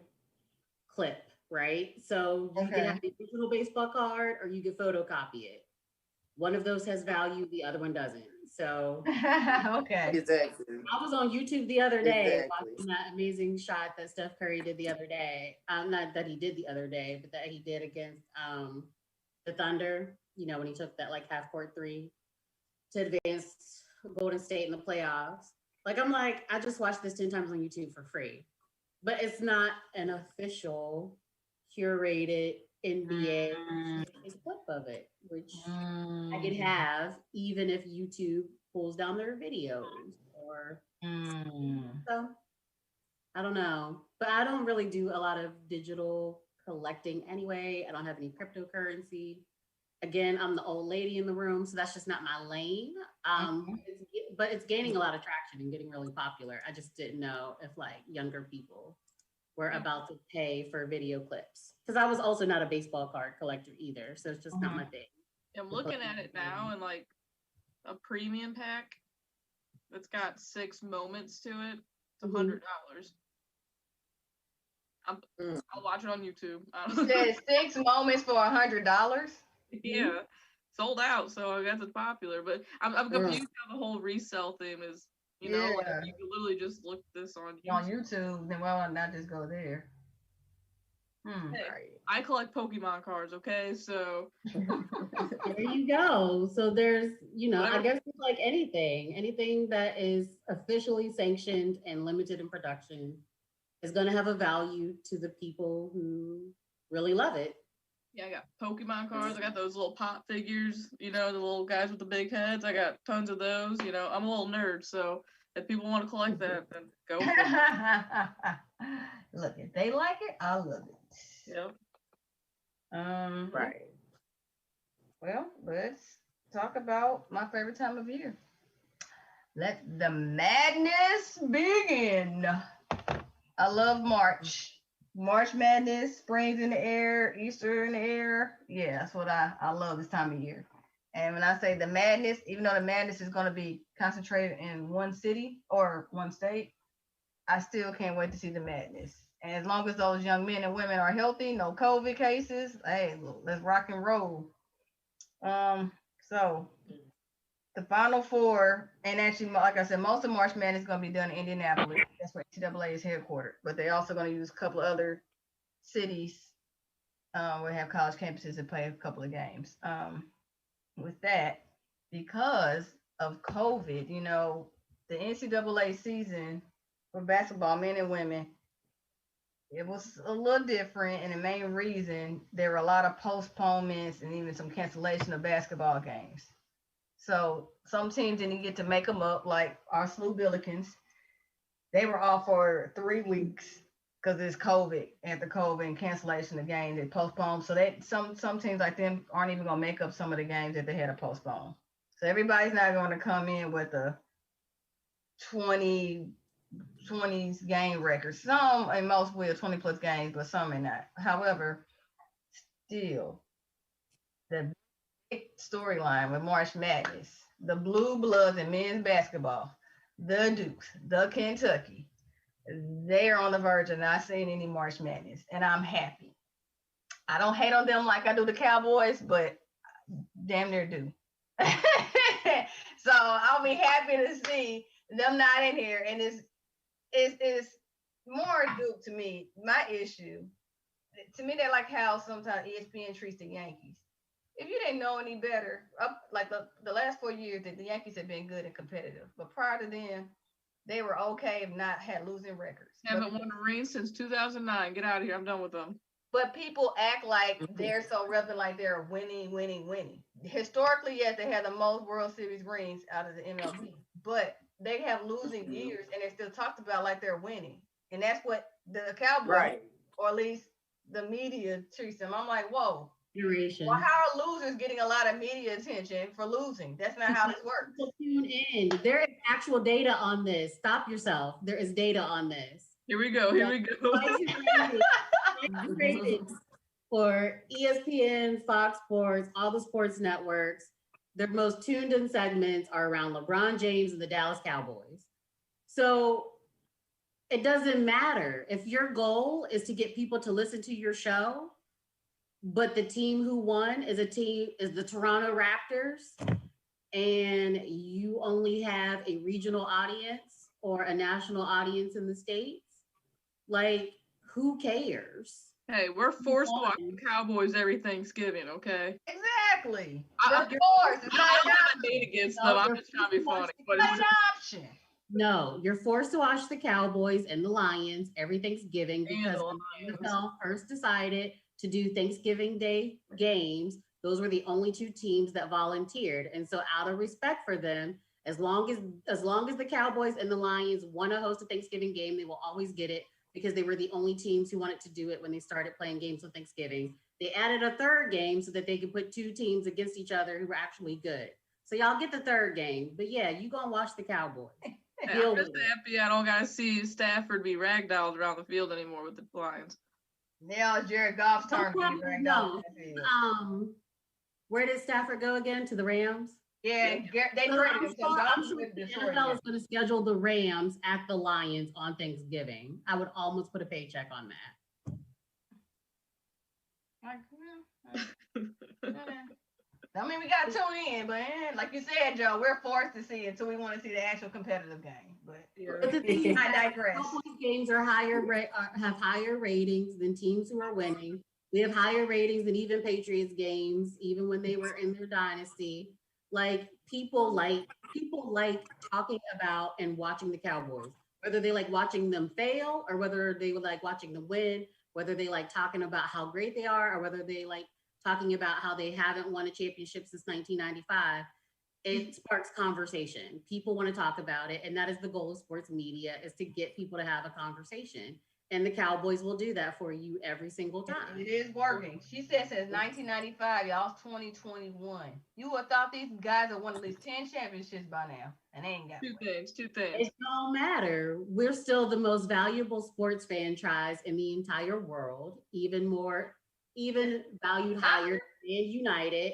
clip, right? So you can have the original baseball card or you can photocopy it. One of those has value, the other one doesn't. So okay. Exactly. I was on YouTube the other day watching that amazing shot that Steph Curry did the other day. Not that he did the other day, but that he did against the Thunder, when he took that like half court 3 to advance Golden State in the playoffs. Like, I'm like, I just watched this 10 times on YouTube for free. But it's not an official curated NBA clip of it, which I could have even if YouTube pulls down their videos or so. I don't know, but I don't really do a lot of digital collecting anyway. I don't have any cryptocurrency. Again, I'm the old lady in the room, so that's just not my lane. But it's gaining a lot of traction and getting really popular. I just didn't know if like younger people were about to pay for video clips, because I was also not a baseball card collector either, so it's just not my thing. I'm looking at it now, and like a premium pack that's got 6 moments to it. It's $100. I'll watch it on YouTube. You said 6 moments for $100. Yeah, sold out. So I guess it's popular, but I'm confused how the whole resell thing is. Like you can literally just look this on YouTube. Then why not just go there? Hey, I collect Pokemon cards. Okay, so there you go. So there's, I guess it's like anything that is officially sanctioned and limited in production is going to have a value to the people who really love it. Yeah, I got Pokemon cards. I got those little pop figures, the little guys with the big heads. I got tons of those. I'm a little nerd, so if people want to collect that, then go for it. Look, if they like it, I love it. Yep. Right. Well, let's talk about my favorite time of year. Let the madness begin. I love March. March Madness, spring's in the air, Easter in the air. Yeah, that's what I love this time of year. And when I say the madness, even though the madness is going to be concentrated in one city or one state, I still can't wait to see the madness. And as long as those young men and women are healthy, no COVID cases, hey, let's rock and roll. So the Final Four, and actually, like I said, most of March Madness is going to be done in Indianapolis. That's where NCAA is headquartered. But they're also going to use a couple of other cities where they have college campuses and play a couple of games. With that, because of COVID, the NCAA season for basketball, men and women, it was a little different. And the main reason, there were a lot of postponements and even some cancellation of basketball games. So some teams didn't get to make them up, like our Smoooth Billikens. They were off for 3 weeks because it's COVID, after COVID and cancellation of games. They postponed. So some teams like them aren't even going to make up some of the games that they had to postpone. So everybody's not going to come in with a 20 20s game records. Some and most will 20 plus games, but some may not. However, still the big storyline with March Madness, the Blue Bloods in men's basketball, the Dukes, the Kentucky, they are on the verge of not seeing any March Madness, and I'm happy. I don't hate on them like I do the Cowboys, but damn near do. So I'll be happy to see them not in here, and it's more Duke to me. My issue, to me, they're like how sometimes ESPN treats the Yankees. If you didn't know any better, up like the last 4 years that the Yankees have been good and competitive, but prior to then, they were okay if not had losing records. Haven't won a ring since 2009. Get out of here. I'm done with them. But people act like they're so relevant, like they're winning. Historically, yes, they had the most World Series rings out of the MLB, but they have losing years and they're still talked about like they're winning. And that's what the Cowboys, Right. or at least the media treats them. I'm like, whoa. Duration. Well, how are losers getting a lot of media attention for losing? That's not how this works. People tune in. There is actual data on this. Stop yourself. There is data on this. Here we go. Ratings for ESPN, Fox Sports, all the sports networks. Their most tuned in segments are around LeBron James and the Dallas Cowboys. So it doesn't matter if your goal is to get people to listen to your show, but the team who won is the Toronto Raptors, and you only have a regional audience or a national audience in the States. Like, who cares? Hey, we're forced to watch the Cowboys every Thanksgiving, okay? Exactly. I It's don't have a date against them. I'm just trying to be funny. But not an option. No, you're forced to watch the Cowboys and the Lions every Thanksgiving because when the NFL first decided to do Thanksgiving Day games, those were the only two teams that volunteered. And so out of respect for them, as long as the Cowboys and the Lions want to host a Thanksgiving game, they will always get it because they were the only teams who wanted to do it when they started playing games on Thanksgiving. They added a third game so that they could put two teams against each other who were actually good. So y'all get the third game. But yeah, you gonna watch the Cowboys. Hey, I'm just happy I don't gotta see Stafford be ragdolled around the field anymore with the Lions. Now it's Jared Goff's turn to be ragdolled. Where did Stafford go again? To the Rams? Yeah, they traded him. I'm sure the NFL is going to schedule the Rams at the Lions on Thanksgiving. I would almost put a paycheck on that. I mean, we got to tune in, but like you said, Joe, we're forced to see it until we want to see the actual competitive game. But the thing I digress. Games are have higher ratings than teams who are winning. We have higher ratings than even Patriots games, even when they were in their dynasty. Like people like talking about and watching the Cowboys, whether they like watching them fail or whether they would like watching them win, whether they like talking about how great they are or whether they like talking about how they haven't won a championship since 1995. It sparks conversation. People want to talk about it. And that is the goal of sports media, is to get people to have a conversation. And the Cowboys will do that for you every single time. It is working. She said since 1995, y'all, 2021. You would have thought these guys have won at least 10 championships by now, and they ain't got two things. It don't matter. We're still the most valuable sports franchise in the entire world, even valued higher than United,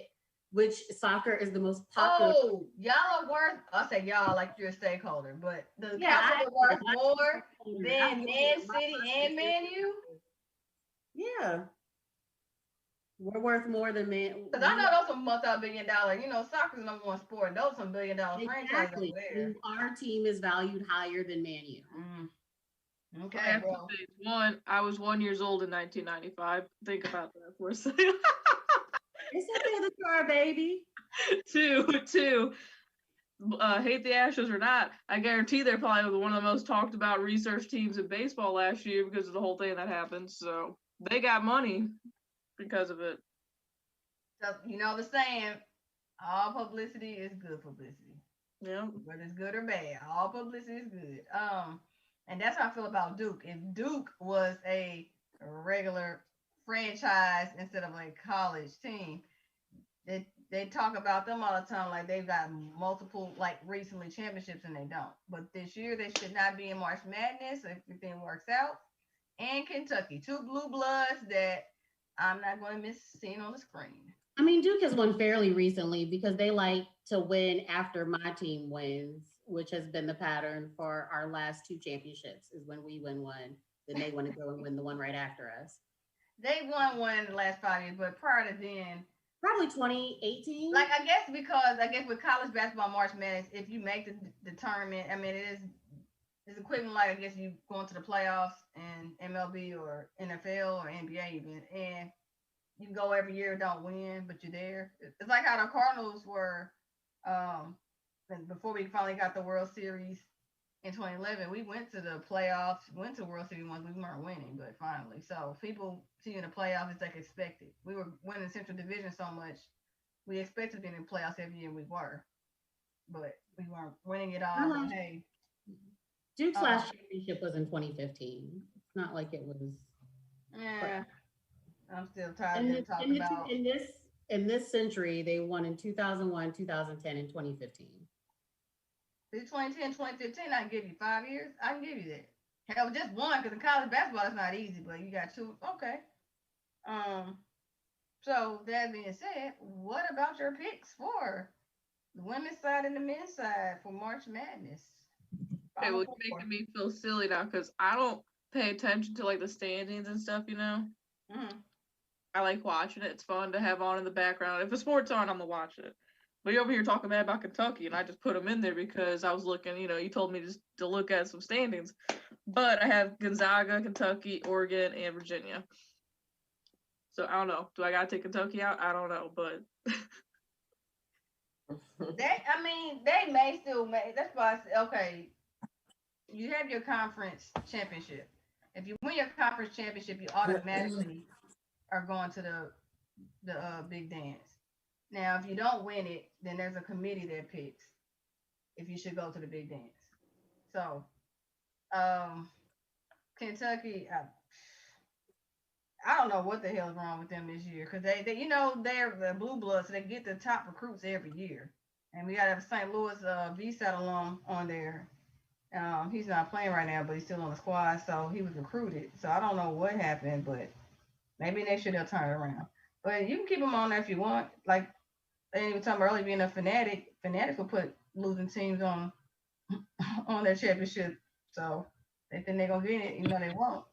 which soccer is the most popular. Oh, y'all are worth, I'll say y'all like you're a stakeholder, but the Cowboys are worth more than Man City and Man U? Yeah. We're worth more than Man. Because I know those are multi-billion-dollar, soccer's number one sport, and those are some billion-dollar franchises over there. Our team is valued higher than Man U. Okay, bro. One, I was 1 year old in 1995. Think about that for a second. It's okay that you're a baby. Two, hate the Astros or not, I guarantee they're probably one of the most talked about research teams in baseball last year because of the whole thing that happened. So they got money because of it. So, you know the saying, all publicity is good publicity. Yeah. Whether it's good or bad, all publicity is good. And that's how I feel about Duke. If Duke was a regular franchise instead of a college team, they talk about them all the time like they've got multiple, like recently championships, and they don't. But this year they should not be in March Madness if everything works out. And Kentucky, two blue bloods that I'm not going to miss seeing on the screen. I mean, Duke has won fairly recently because they like to win after my team wins, which has been the pattern for our last two championships. Is when we win one, then they want to go and win the one right after us. They won one in the last 5 years, but prior to then, probably 2018. Like, I guess with college basketball March Madness, if you make the tournament, I mean, it's equivalent, like, I guess you going to the playoffs in MLB or NFL or NBA even, and you can go every year, don't win, but you're there. It's like how the Cardinals were, before we finally got the World Series in 2011, we went to the playoffs, went to World Series once, we weren't winning, but finally. So people see you in the playoffs, it's like expected. We were winning Central Division so much, we expected to be in the playoffs every year, we were. But we weren't winning it all. But hey. Duke's last championship was in 2015. It's not like it was. Yeah. I'm still tired of talking about. In this century, they won in 2001, 2010, and 2015. 2010, 2015, I can give you 5 years. I can give you that. Hell, just one, because in college basketball it's not easy, but you got two. Okay. So that being said, what about your picks for the women's side and the men's side for March Madness? Hey, well, you're making me feel silly now because I don't pay attention to like the standings and stuff, you know. Mm-hmm. I like watching it. It's fun to have on in the background. If a sport's on, I'm gonna watch it. But you're over here talking bad about Kentucky, and I just put them in there because I was looking, you know, you told me just to look at some standings. But I have Gonzaga, Kentucky, Oregon, and Virginia. So I don't know. Do I gotta take Kentucky out? I don't know, but they may still make. That's why I said, okay, you have your conference championship. If you win your conference championship, you automatically are going to the big dance. Now, if you don't win it, then there's a committee that picks if you should go to the big dance. So, Kentucky, I don't know what the hell is wrong with them this year because they you know, they're the blue bloods, so they get the top recruits every year. And we got a St. Louis VSAT alum on there. He's not playing right now, but he's still on the squad, so he was recruited. So I don't know what happened, but maybe next year they'll turn it around. But you can keep him on there if you want. Like they even talking earlier, being a fanatic. Fanatics will put losing teams on their championship. So they think they're gonna get it, even though they won't.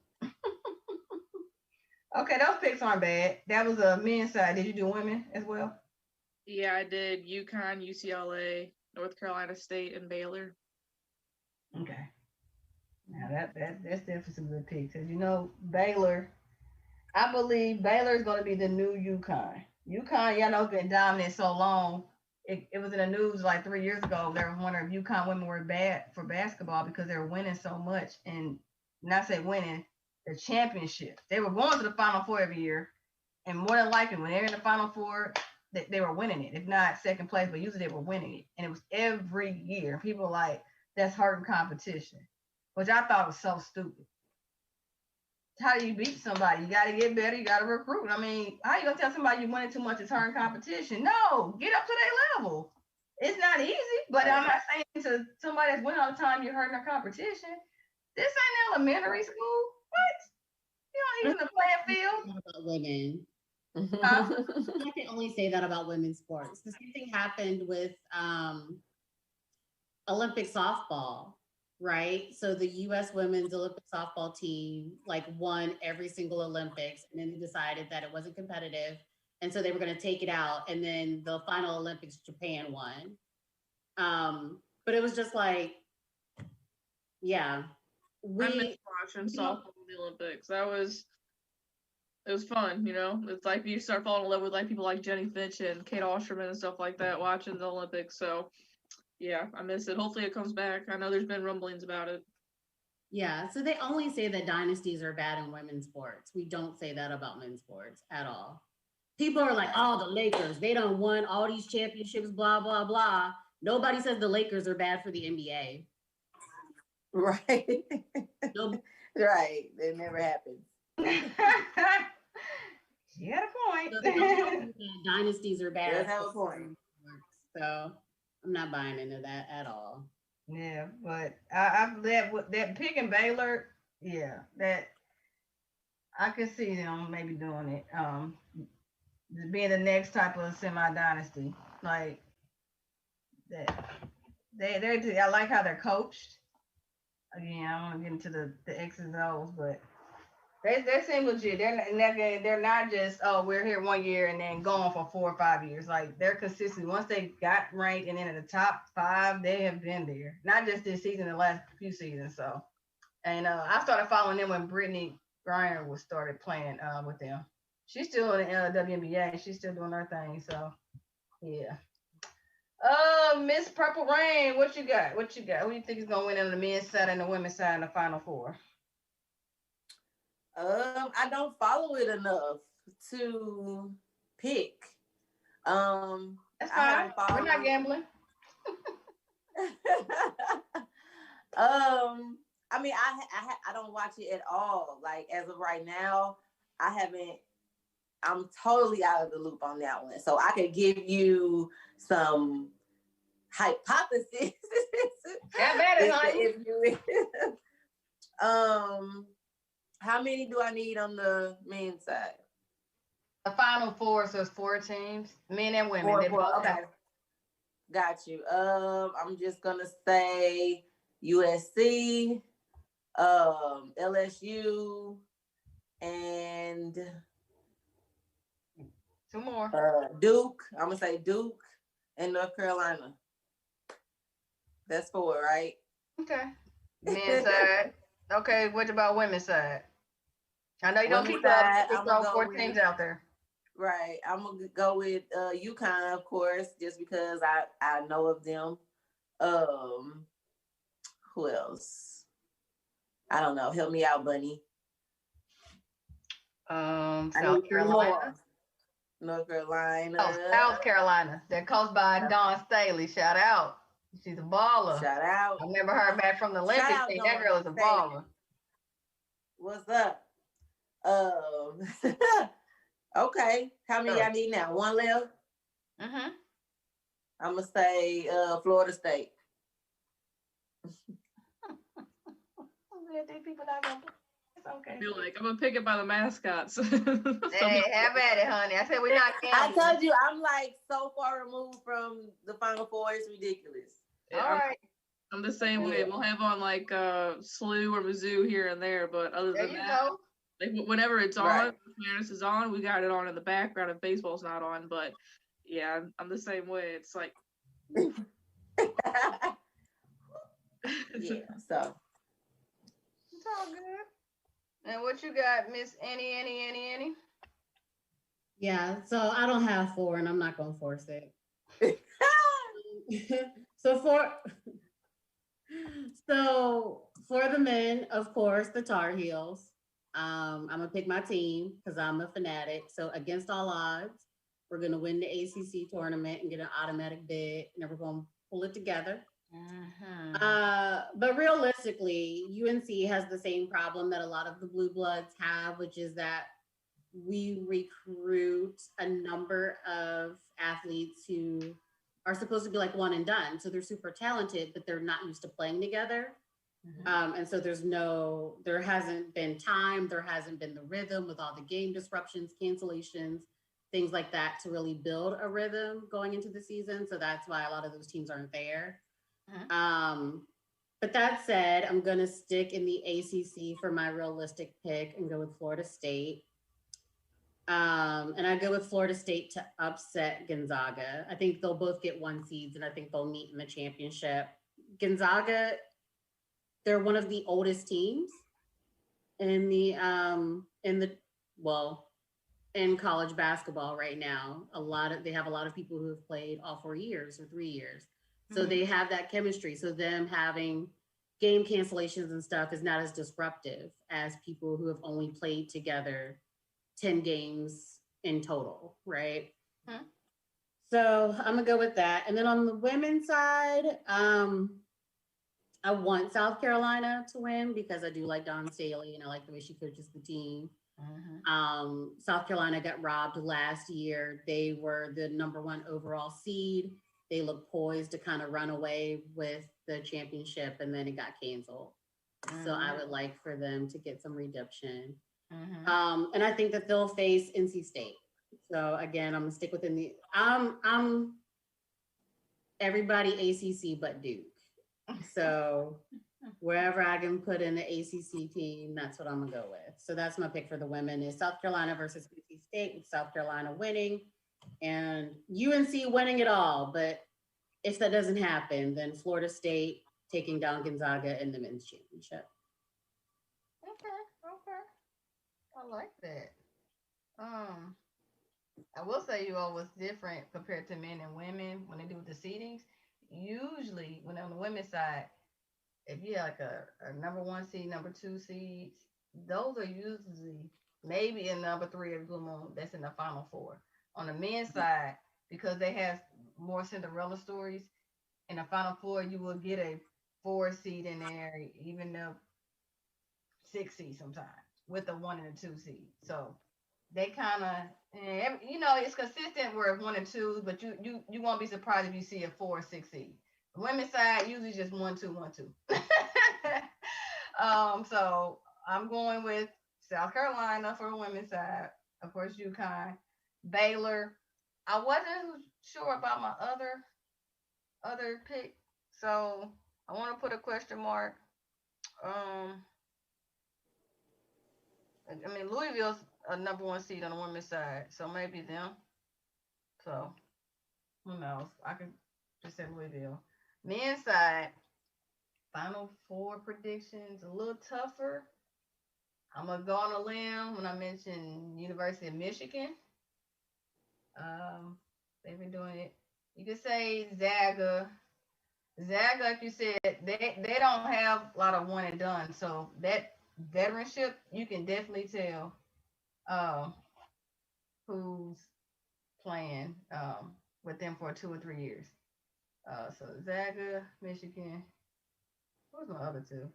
Okay, those picks aren't bad. That was a men's side. Did you do women as well? Yeah, I did. UConn, UCLA, North Carolina State, and Baylor. Okay. Now that's definitely some good picks. Because you know, Baylor, I believe Baylor is going to be the new UConn. UConn, y'all know, been dominant so long. It was in the news like 3 years ago. They were wondering if UConn women were bad for basketball because they were winning so much. And not say winning, the championship. They were going to the Final Four every year. And more than likely, when they're in the Final Four, they were winning it. If not second place, but usually they were winning it. And it was every year. People were like, that's hurting competition, which I thought was so stupid. How do you beat somebody? You got to get better. You got to recruit. I mean, how you going to tell somebody you winning too much is hurting competition? No, get up to their level. It's not easy, but I'm not saying to somebody that's winning all the time, you're hurting their competition. This ain't elementary school. What? You don't even the playing field. About women. I can only say that about women's sports. The same thing happened with Olympic softball, right? So the U.S. women's Olympic softball team won every single Olympics, and then they decided that it wasn't competitive, and so they were going to take it out. And then the final Olympics, Japan won. But it was just like, yeah, I miss watching softball in the Olympics. It was fun, you know. It's like you start falling in love with people like Jenny Finch and Kate Osterman and stuff like that watching the Olympics. So yeah, I miss it. Hopefully it comes back. I know there's been rumblings about it. Yeah, so they only say that dynasties are bad in women's sports. We don't say that about men's sports at all. People are like, oh, the Lakers, they done won all these championships, blah, blah, blah. Nobody says the Lakers are bad for the NBA. Right. Nope. Right. It never happens. She had a point. So don't tell me that dynasties are bad. Does have a point. So I'm not buying into that at all. Yeah, but that picking Baylor, yeah, that I could see them maybe doing it. Being the next type of semi dynasty, like that. I like how they're coached. Again, I don't want to get into the X's and O's, but they seem legit. They're not just, oh, we're here 1 year and then gone for 4 or 5 years. Like, they're consistent. Once they got ranked and into the top 5, they have been there. Not just this season, the last few seasons. So, and I started following them when Brittany Grier was started playing with them. She's still in the WNBA. She's still doing her thing. So, yeah. Miss Purple Rain, what you got? Who do you think is gonna win on the men's side and the women's side in the Final Four? I don't follow it enough to pick. That's fine. We're not gambling. I mean, I don't watch it at all. Like, as of right now, I'm totally out of the loop on that one. So I could give you some hypothesis. How many do I need on the men's side? The Final Four, so it's 4 teams, men and women. Four, okay. Got you. I'm just gonna say USC, LSU, and 2 more. Duke. I'm gonna say Duke and North Carolina. That's 4, right? Okay. Men's side. Okay, what about women's side? I know you don't keep the 4 teams out there. Right. I'm gonna go with UConn, of course, just because I know of them. Who else? I don't know. Help me out, Bunny. South Carolina. North Carolina. Oh, South Carolina. They're coached by Dawn Staley. Shout out. She's a baller. Shout out. I remember her back from the Olympics. That girl is a baller. What's up? Okay. How many I need now? 1 left? Mm-hmm. I'm going to say Florida State. It's okay. I feel like I'm gonna pick it by the mascots. Hey, have at it, honey. I said we're not I told you, I'm like so far removed from the Final Four. It's ridiculous. All right. I'm the same way. We'll have on like SLU or Mizzou here and there, but other than that, like whenever it's on, Fairness is on, we got it on in the background if baseball's not on. But yeah, I'm the same way. It's like yeah, so it's all good. And what you got, Miss Annie? Yeah, so I don't have 4 and I'm not gonna force it. So for the men, of course, the Tar Heels. I'm gonna pick my team because I'm a fanatic. So against all odds, we're gonna win the ACC tournament and get an automatic bid, and then we're gonna pull it together. But realistically, UNC has the same problem that a lot of the Blue Bloods have, which is that we recruit a number of athletes who are supposed to be like one and done. So they're super talented, but they're not used to playing together. And so there hasn't been time, there hasn't been the rhythm with all the game disruptions, cancellations, things like that to really build a rhythm going into the season. So that's why a lot of those teams aren't there. But that said, I'm going to stick in the ACC for my realistic pick and go with Florida State. And I go with Florida State to upset Gonzaga. I think they'll both get 1 seeds and I think they'll meet in the championship. Gonzaga, they're one of the oldest teams in college basketball right now. They have a lot of people who have played all 4 years or 3 years. So they have that chemistry. So them having game cancellations and stuff is not as disruptive as people who have only played together 10 games in total, right? So I'm gonna go with that. And then on the women's side, I want South Carolina to win because I do like Dawn Staley and I like the way she coaches the team. South Carolina got robbed last year. They were the number 1 overall seed. They look poised to kind of run away with the championship, and then it got canceled. So I would like for them to get some redemption. And I think that they'll face NC State. So again, I'm gonna stick within the. I'm everybody ACC but Duke. So wherever I can put in the ACC team, that's what I'm gonna go with. So that's my pick for the women is South Carolina versus NC State, with South Carolina winning and UNC winning it all. But if that doesn't happen, then Florida State taking down Gonzaga in the men's championship. Okay. I like that. I will say you all was different compared to men and women when they do the seedings. Usually, when on the women's side, if you have like a number 1 seed, number 2 seeds, those are usually maybe in number 3 of Blue Moon that's in the final 4. On the men's side, because they have more Cinderella stories, in the final 4, you will get a 4 seed in there, even a 6 seed sometimes, with a 1 and a 2 seed. So they kind of, it's consistent where 1 and 2, but you won't be surprised if you see a 4 or 6 seed. The women's side usually just 1, 2, 1, 2. So I'm going with South Carolina for the women's side. Of course, UConn, Baylor. I wasn't sure about my other pick, so I want to put a question mark. Louisville's a number 1 seed on the women's side, so maybe them. So who knows? I could just say Louisville. Men's side, final 4 predictions, a little tougher. I'm gonna go on a limb when I mention University of Michigan. They've been doing it. You could say Zaga. Zaga, like you said, they don't have a lot of one and done. So that veteranship, you can definitely tell who's playing with them for 2 or 3 years. So Zaga, Michigan. Who's my other 2?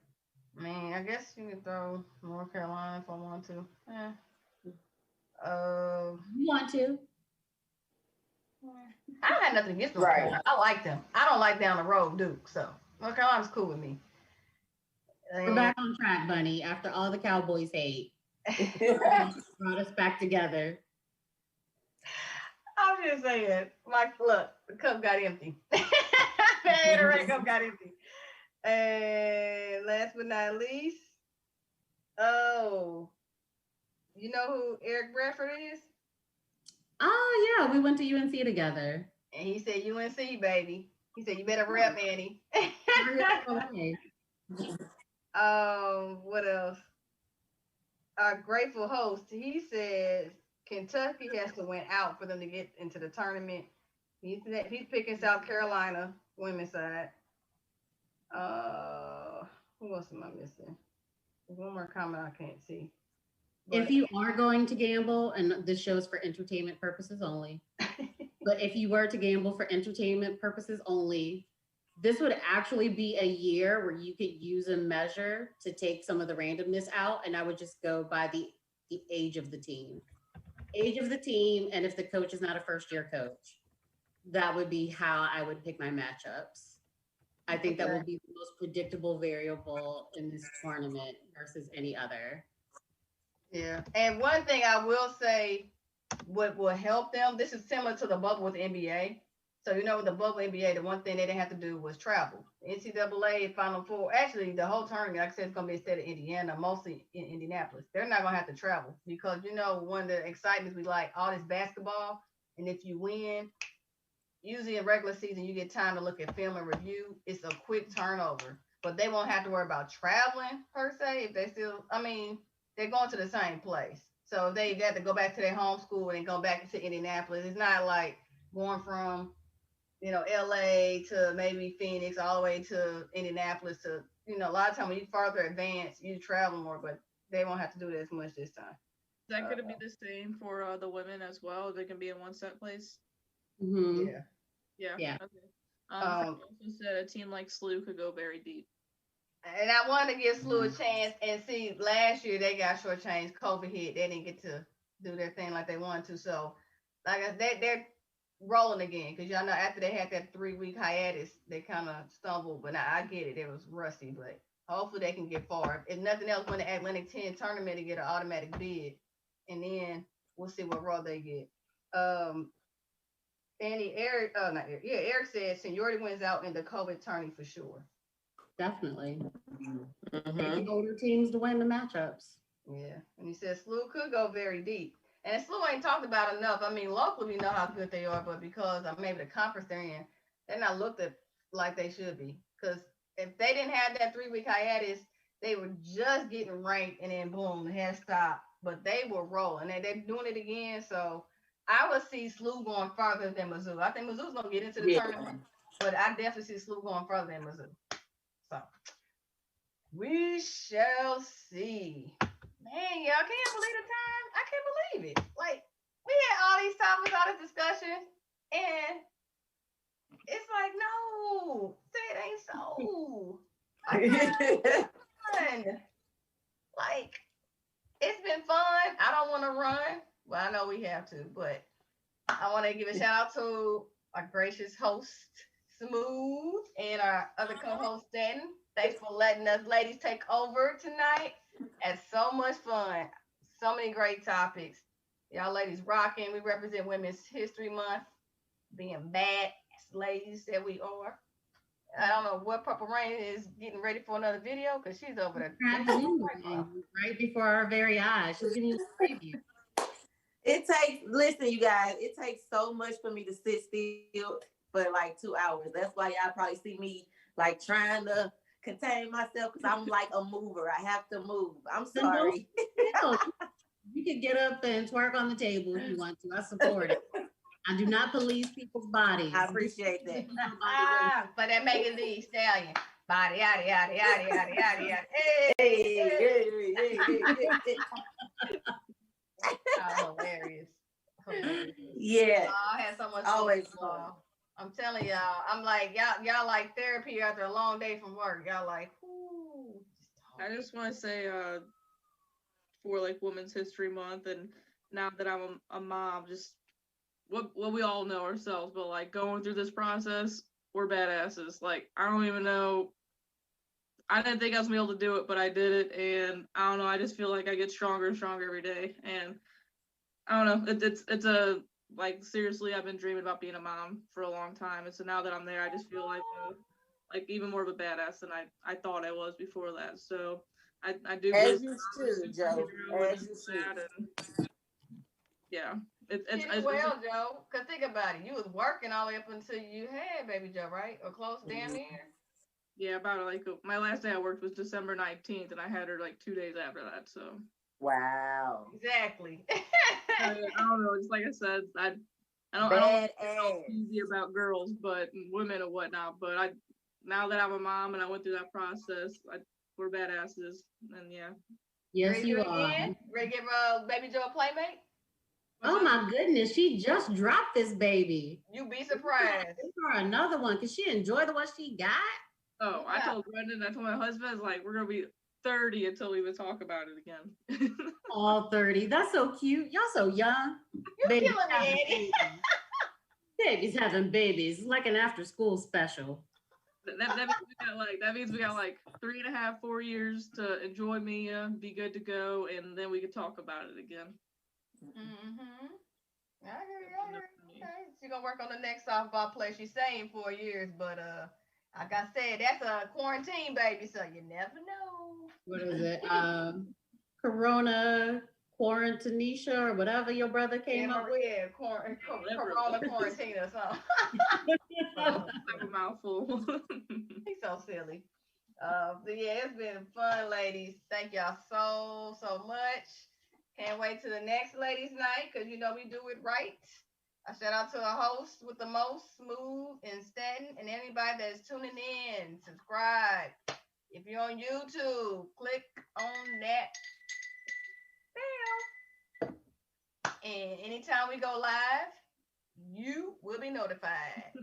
I guess you can throw North Carolina if I want to. You want to? I had nothing against North Carolina. I like them. I don't like down the road Duke, so North Carolina's cool with me. We're back on track, Bunny. After all the Cowboys hate, brought us back together. I'm just saying, look, the cup got empty. The Gatorade cup got empty. And last but not least, you know who Eric Bradford is? Oh, yeah, we went to UNC together. And he said, UNC, baby. He said, you better rep, Annie. What else? Our grateful host, he says Kentucky has to win out for them to get into the tournament. He's picking South Carolina, women's side. Who else am I missing? There's one more comment I can't see. But if you are going to gamble, and this show is for entertainment purposes only, but if you were to gamble for entertainment purposes only, this would actually be a year where you could use a measure to take some of the randomness out, and I would just go by the age of the team. Age of the team, and if the coach is not a first-year coach, that would be how I would pick my matchups. I think that would be the most predictable variable in this tournament versus any other. Yeah. And one thing I will say, what will help them, this is similar to the bubble with the NBA. So, with the bubble NBA, the one thing they didn't have to do was travel. NCAA Final Four, actually, the whole tournament, like I said, it's going to be instead of Indiana, mostly in Indianapolis. They're not going to have to travel because, one of the excitements we like, all this basketball, and if you win, usually in regular season, you get time to look at film and review. It's a quick turnover, but they won't have to worry about traveling per se. If they still, they're going to the same place. So if they got to go back to their home school and go back to Indianapolis, it's not like going from, LA to maybe Phoenix all the way to Indianapolis to, a lot of times when you farther advance, you travel more, but they won't have to do that as much this time. Is that going to be the same for the women as well? They can be in one set place? Mm-hmm. Yeah. Okay. Also said a team like SLU could go very deep. And I wanted to give SLU a chance. And see, last year they got shortchanged. COVID hit. They didn't get to do their thing like they wanted to. So, like I said, they're rolling again. Because y'all know after they had that 3-week hiatus, they kind of stumbled. But now I get it. It was rusty. But hopefully they can get far. If nothing else, win the Atlantic 10 tournament to get an automatic bid. And then we'll see what role they get. Eric said seniority wins out in the COVID tourney for sure. Definitely. Mhm. Taking older teams to win the matchups. Yeah, and he says SLU could go very deep. And SLU ain't talked about enough. I mean, locally we know how good they are, but because maybe the conference they're in, they're not looked at like they should be. Because if they didn't have that 3-week hiatus, they were just getting ranked, and then boom, the head stopped. But they were rolling, and they're doing it again. So I would see SLU going farther than Mizzou. I think Mizzou's gonna get into the tournament, but I definitely see SLU going further than Mizzou. So we shall see. Man, y'all can't believe the time. I can't believe it. Like, we had all these topics, all this discussion, and it's like, no, say it ain't so. Fun. Like, it's been fun. I don't want to run. Well, I know we have to, but I want to give a shout out to our gracious host, Smoooth, and our other co-host, Stanton. Thanks for letting us ladies take over tonight. Had so much fun. So many great topics. Y'all ladies rocking. We represent Women's History Month. Being bad ladies that we are. I don't know what Purple Rain is getting ready for another video because she's over there. Right before our very eyes. She's giving you a preview. Listen, you guys, it takes so much for me to sit still for like 2 hours. That's why y'all probably see me like trying to contain myself because I'm like a mover. I have to move. I'm sorry. You can get up and twerk on the table if you want to. I support it. I do not police people's bodies. I appreciate that. But that Megan Thee Stallion. Body, yada, yada, yada, yada, yada, yada. Hey. Oh, hilarious. Yeah. I had so much always fun. I'm telling y'all, I'm like, y'all like therapy after a long day from work. Y'all like, ooh. I just want to say, for like Women's History Month, and now that I'm a mom, just what we all know ourselves, but like going through this process, we're badasses. Like, I don't even know. I didn't think I was gonna be able to do it, but I did it, and I don't know. I just feel like I get stronger and stronger every day, and I don't know. It's a like seriously, I've been dreaming about being a mom for a long time, and so now that I'm there, I just feel like even more of a badass than I thought I was before that. So I do. As you should, Joe. As you should. Yeah. It's well, Joe. Cause think about it, you was working all the way up until you had baby Joe, right? Or close, damn near. Yeah, about like my last day I worked was December 19th, and I had her like 2 days after that. So. Wow. Exactly. I don't know. Just like I said, I don't know easy about girls, but women and whatnot. But now that I'm a mom and I went through that process, we're badasses, and yeah. Yes, you are. Ready to give baby Joe a playmate? Oh my goodness, she just dropped this baby. You be surprised. Give her another one. Can she enjoy the one she got? Oh, I told Brendan, I told my husband, I was like, we're gonna be 30 until we would talk about it again. All 30. That's so cute. Y'all so young. You're killing me, Eddie. Babies having babies. It's like an after school special. That means we got like 3.5, 4 years to enjoy Mia, be good to go, and then we could talk about it again. Mm-hmm. I hear you. Okay. She's gonna work on the next softball play. She's saying 4 years, but like I said, that's a quarantine baby, so you never know. What is it? Corona Quarantinisha or whatever your brother came up with. Yeah, Corona quarantine or something. Like a mouthful. He's so silly. But yeah, it's been fun, ladies. Thank y'all so much. Can't wait till the next ladies' night because you know we do it right. I shout out to a host with the most, Smoooth and Stanton, and anybody that's tuning in. Subscribe. If you're on YouTube, click on that bell. And anytime we go live, you will be notified.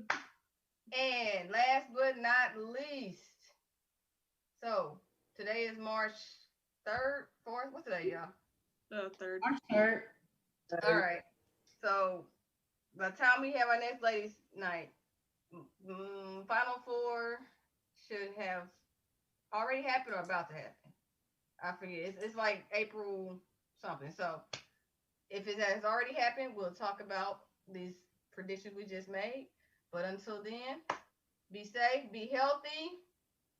And last but not least, So today is March 3rd, 4th. What's today, y'all? The third. March 3rd. All right. So by the time we have our next ladies' night, Final Four should have already happened or about to happen. I forget. It's like April something. So if it has already happened, we'll talk about these predictions we just made. But until then, be safe, be healthy.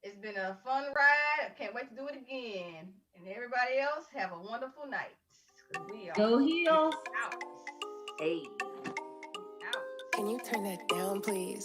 It's been a fun ride. I can't wait to do it again. And everybody else, have a wonderful night. 'Cause we are Go Heels. out. Hey. Out. Can you turn that down, please?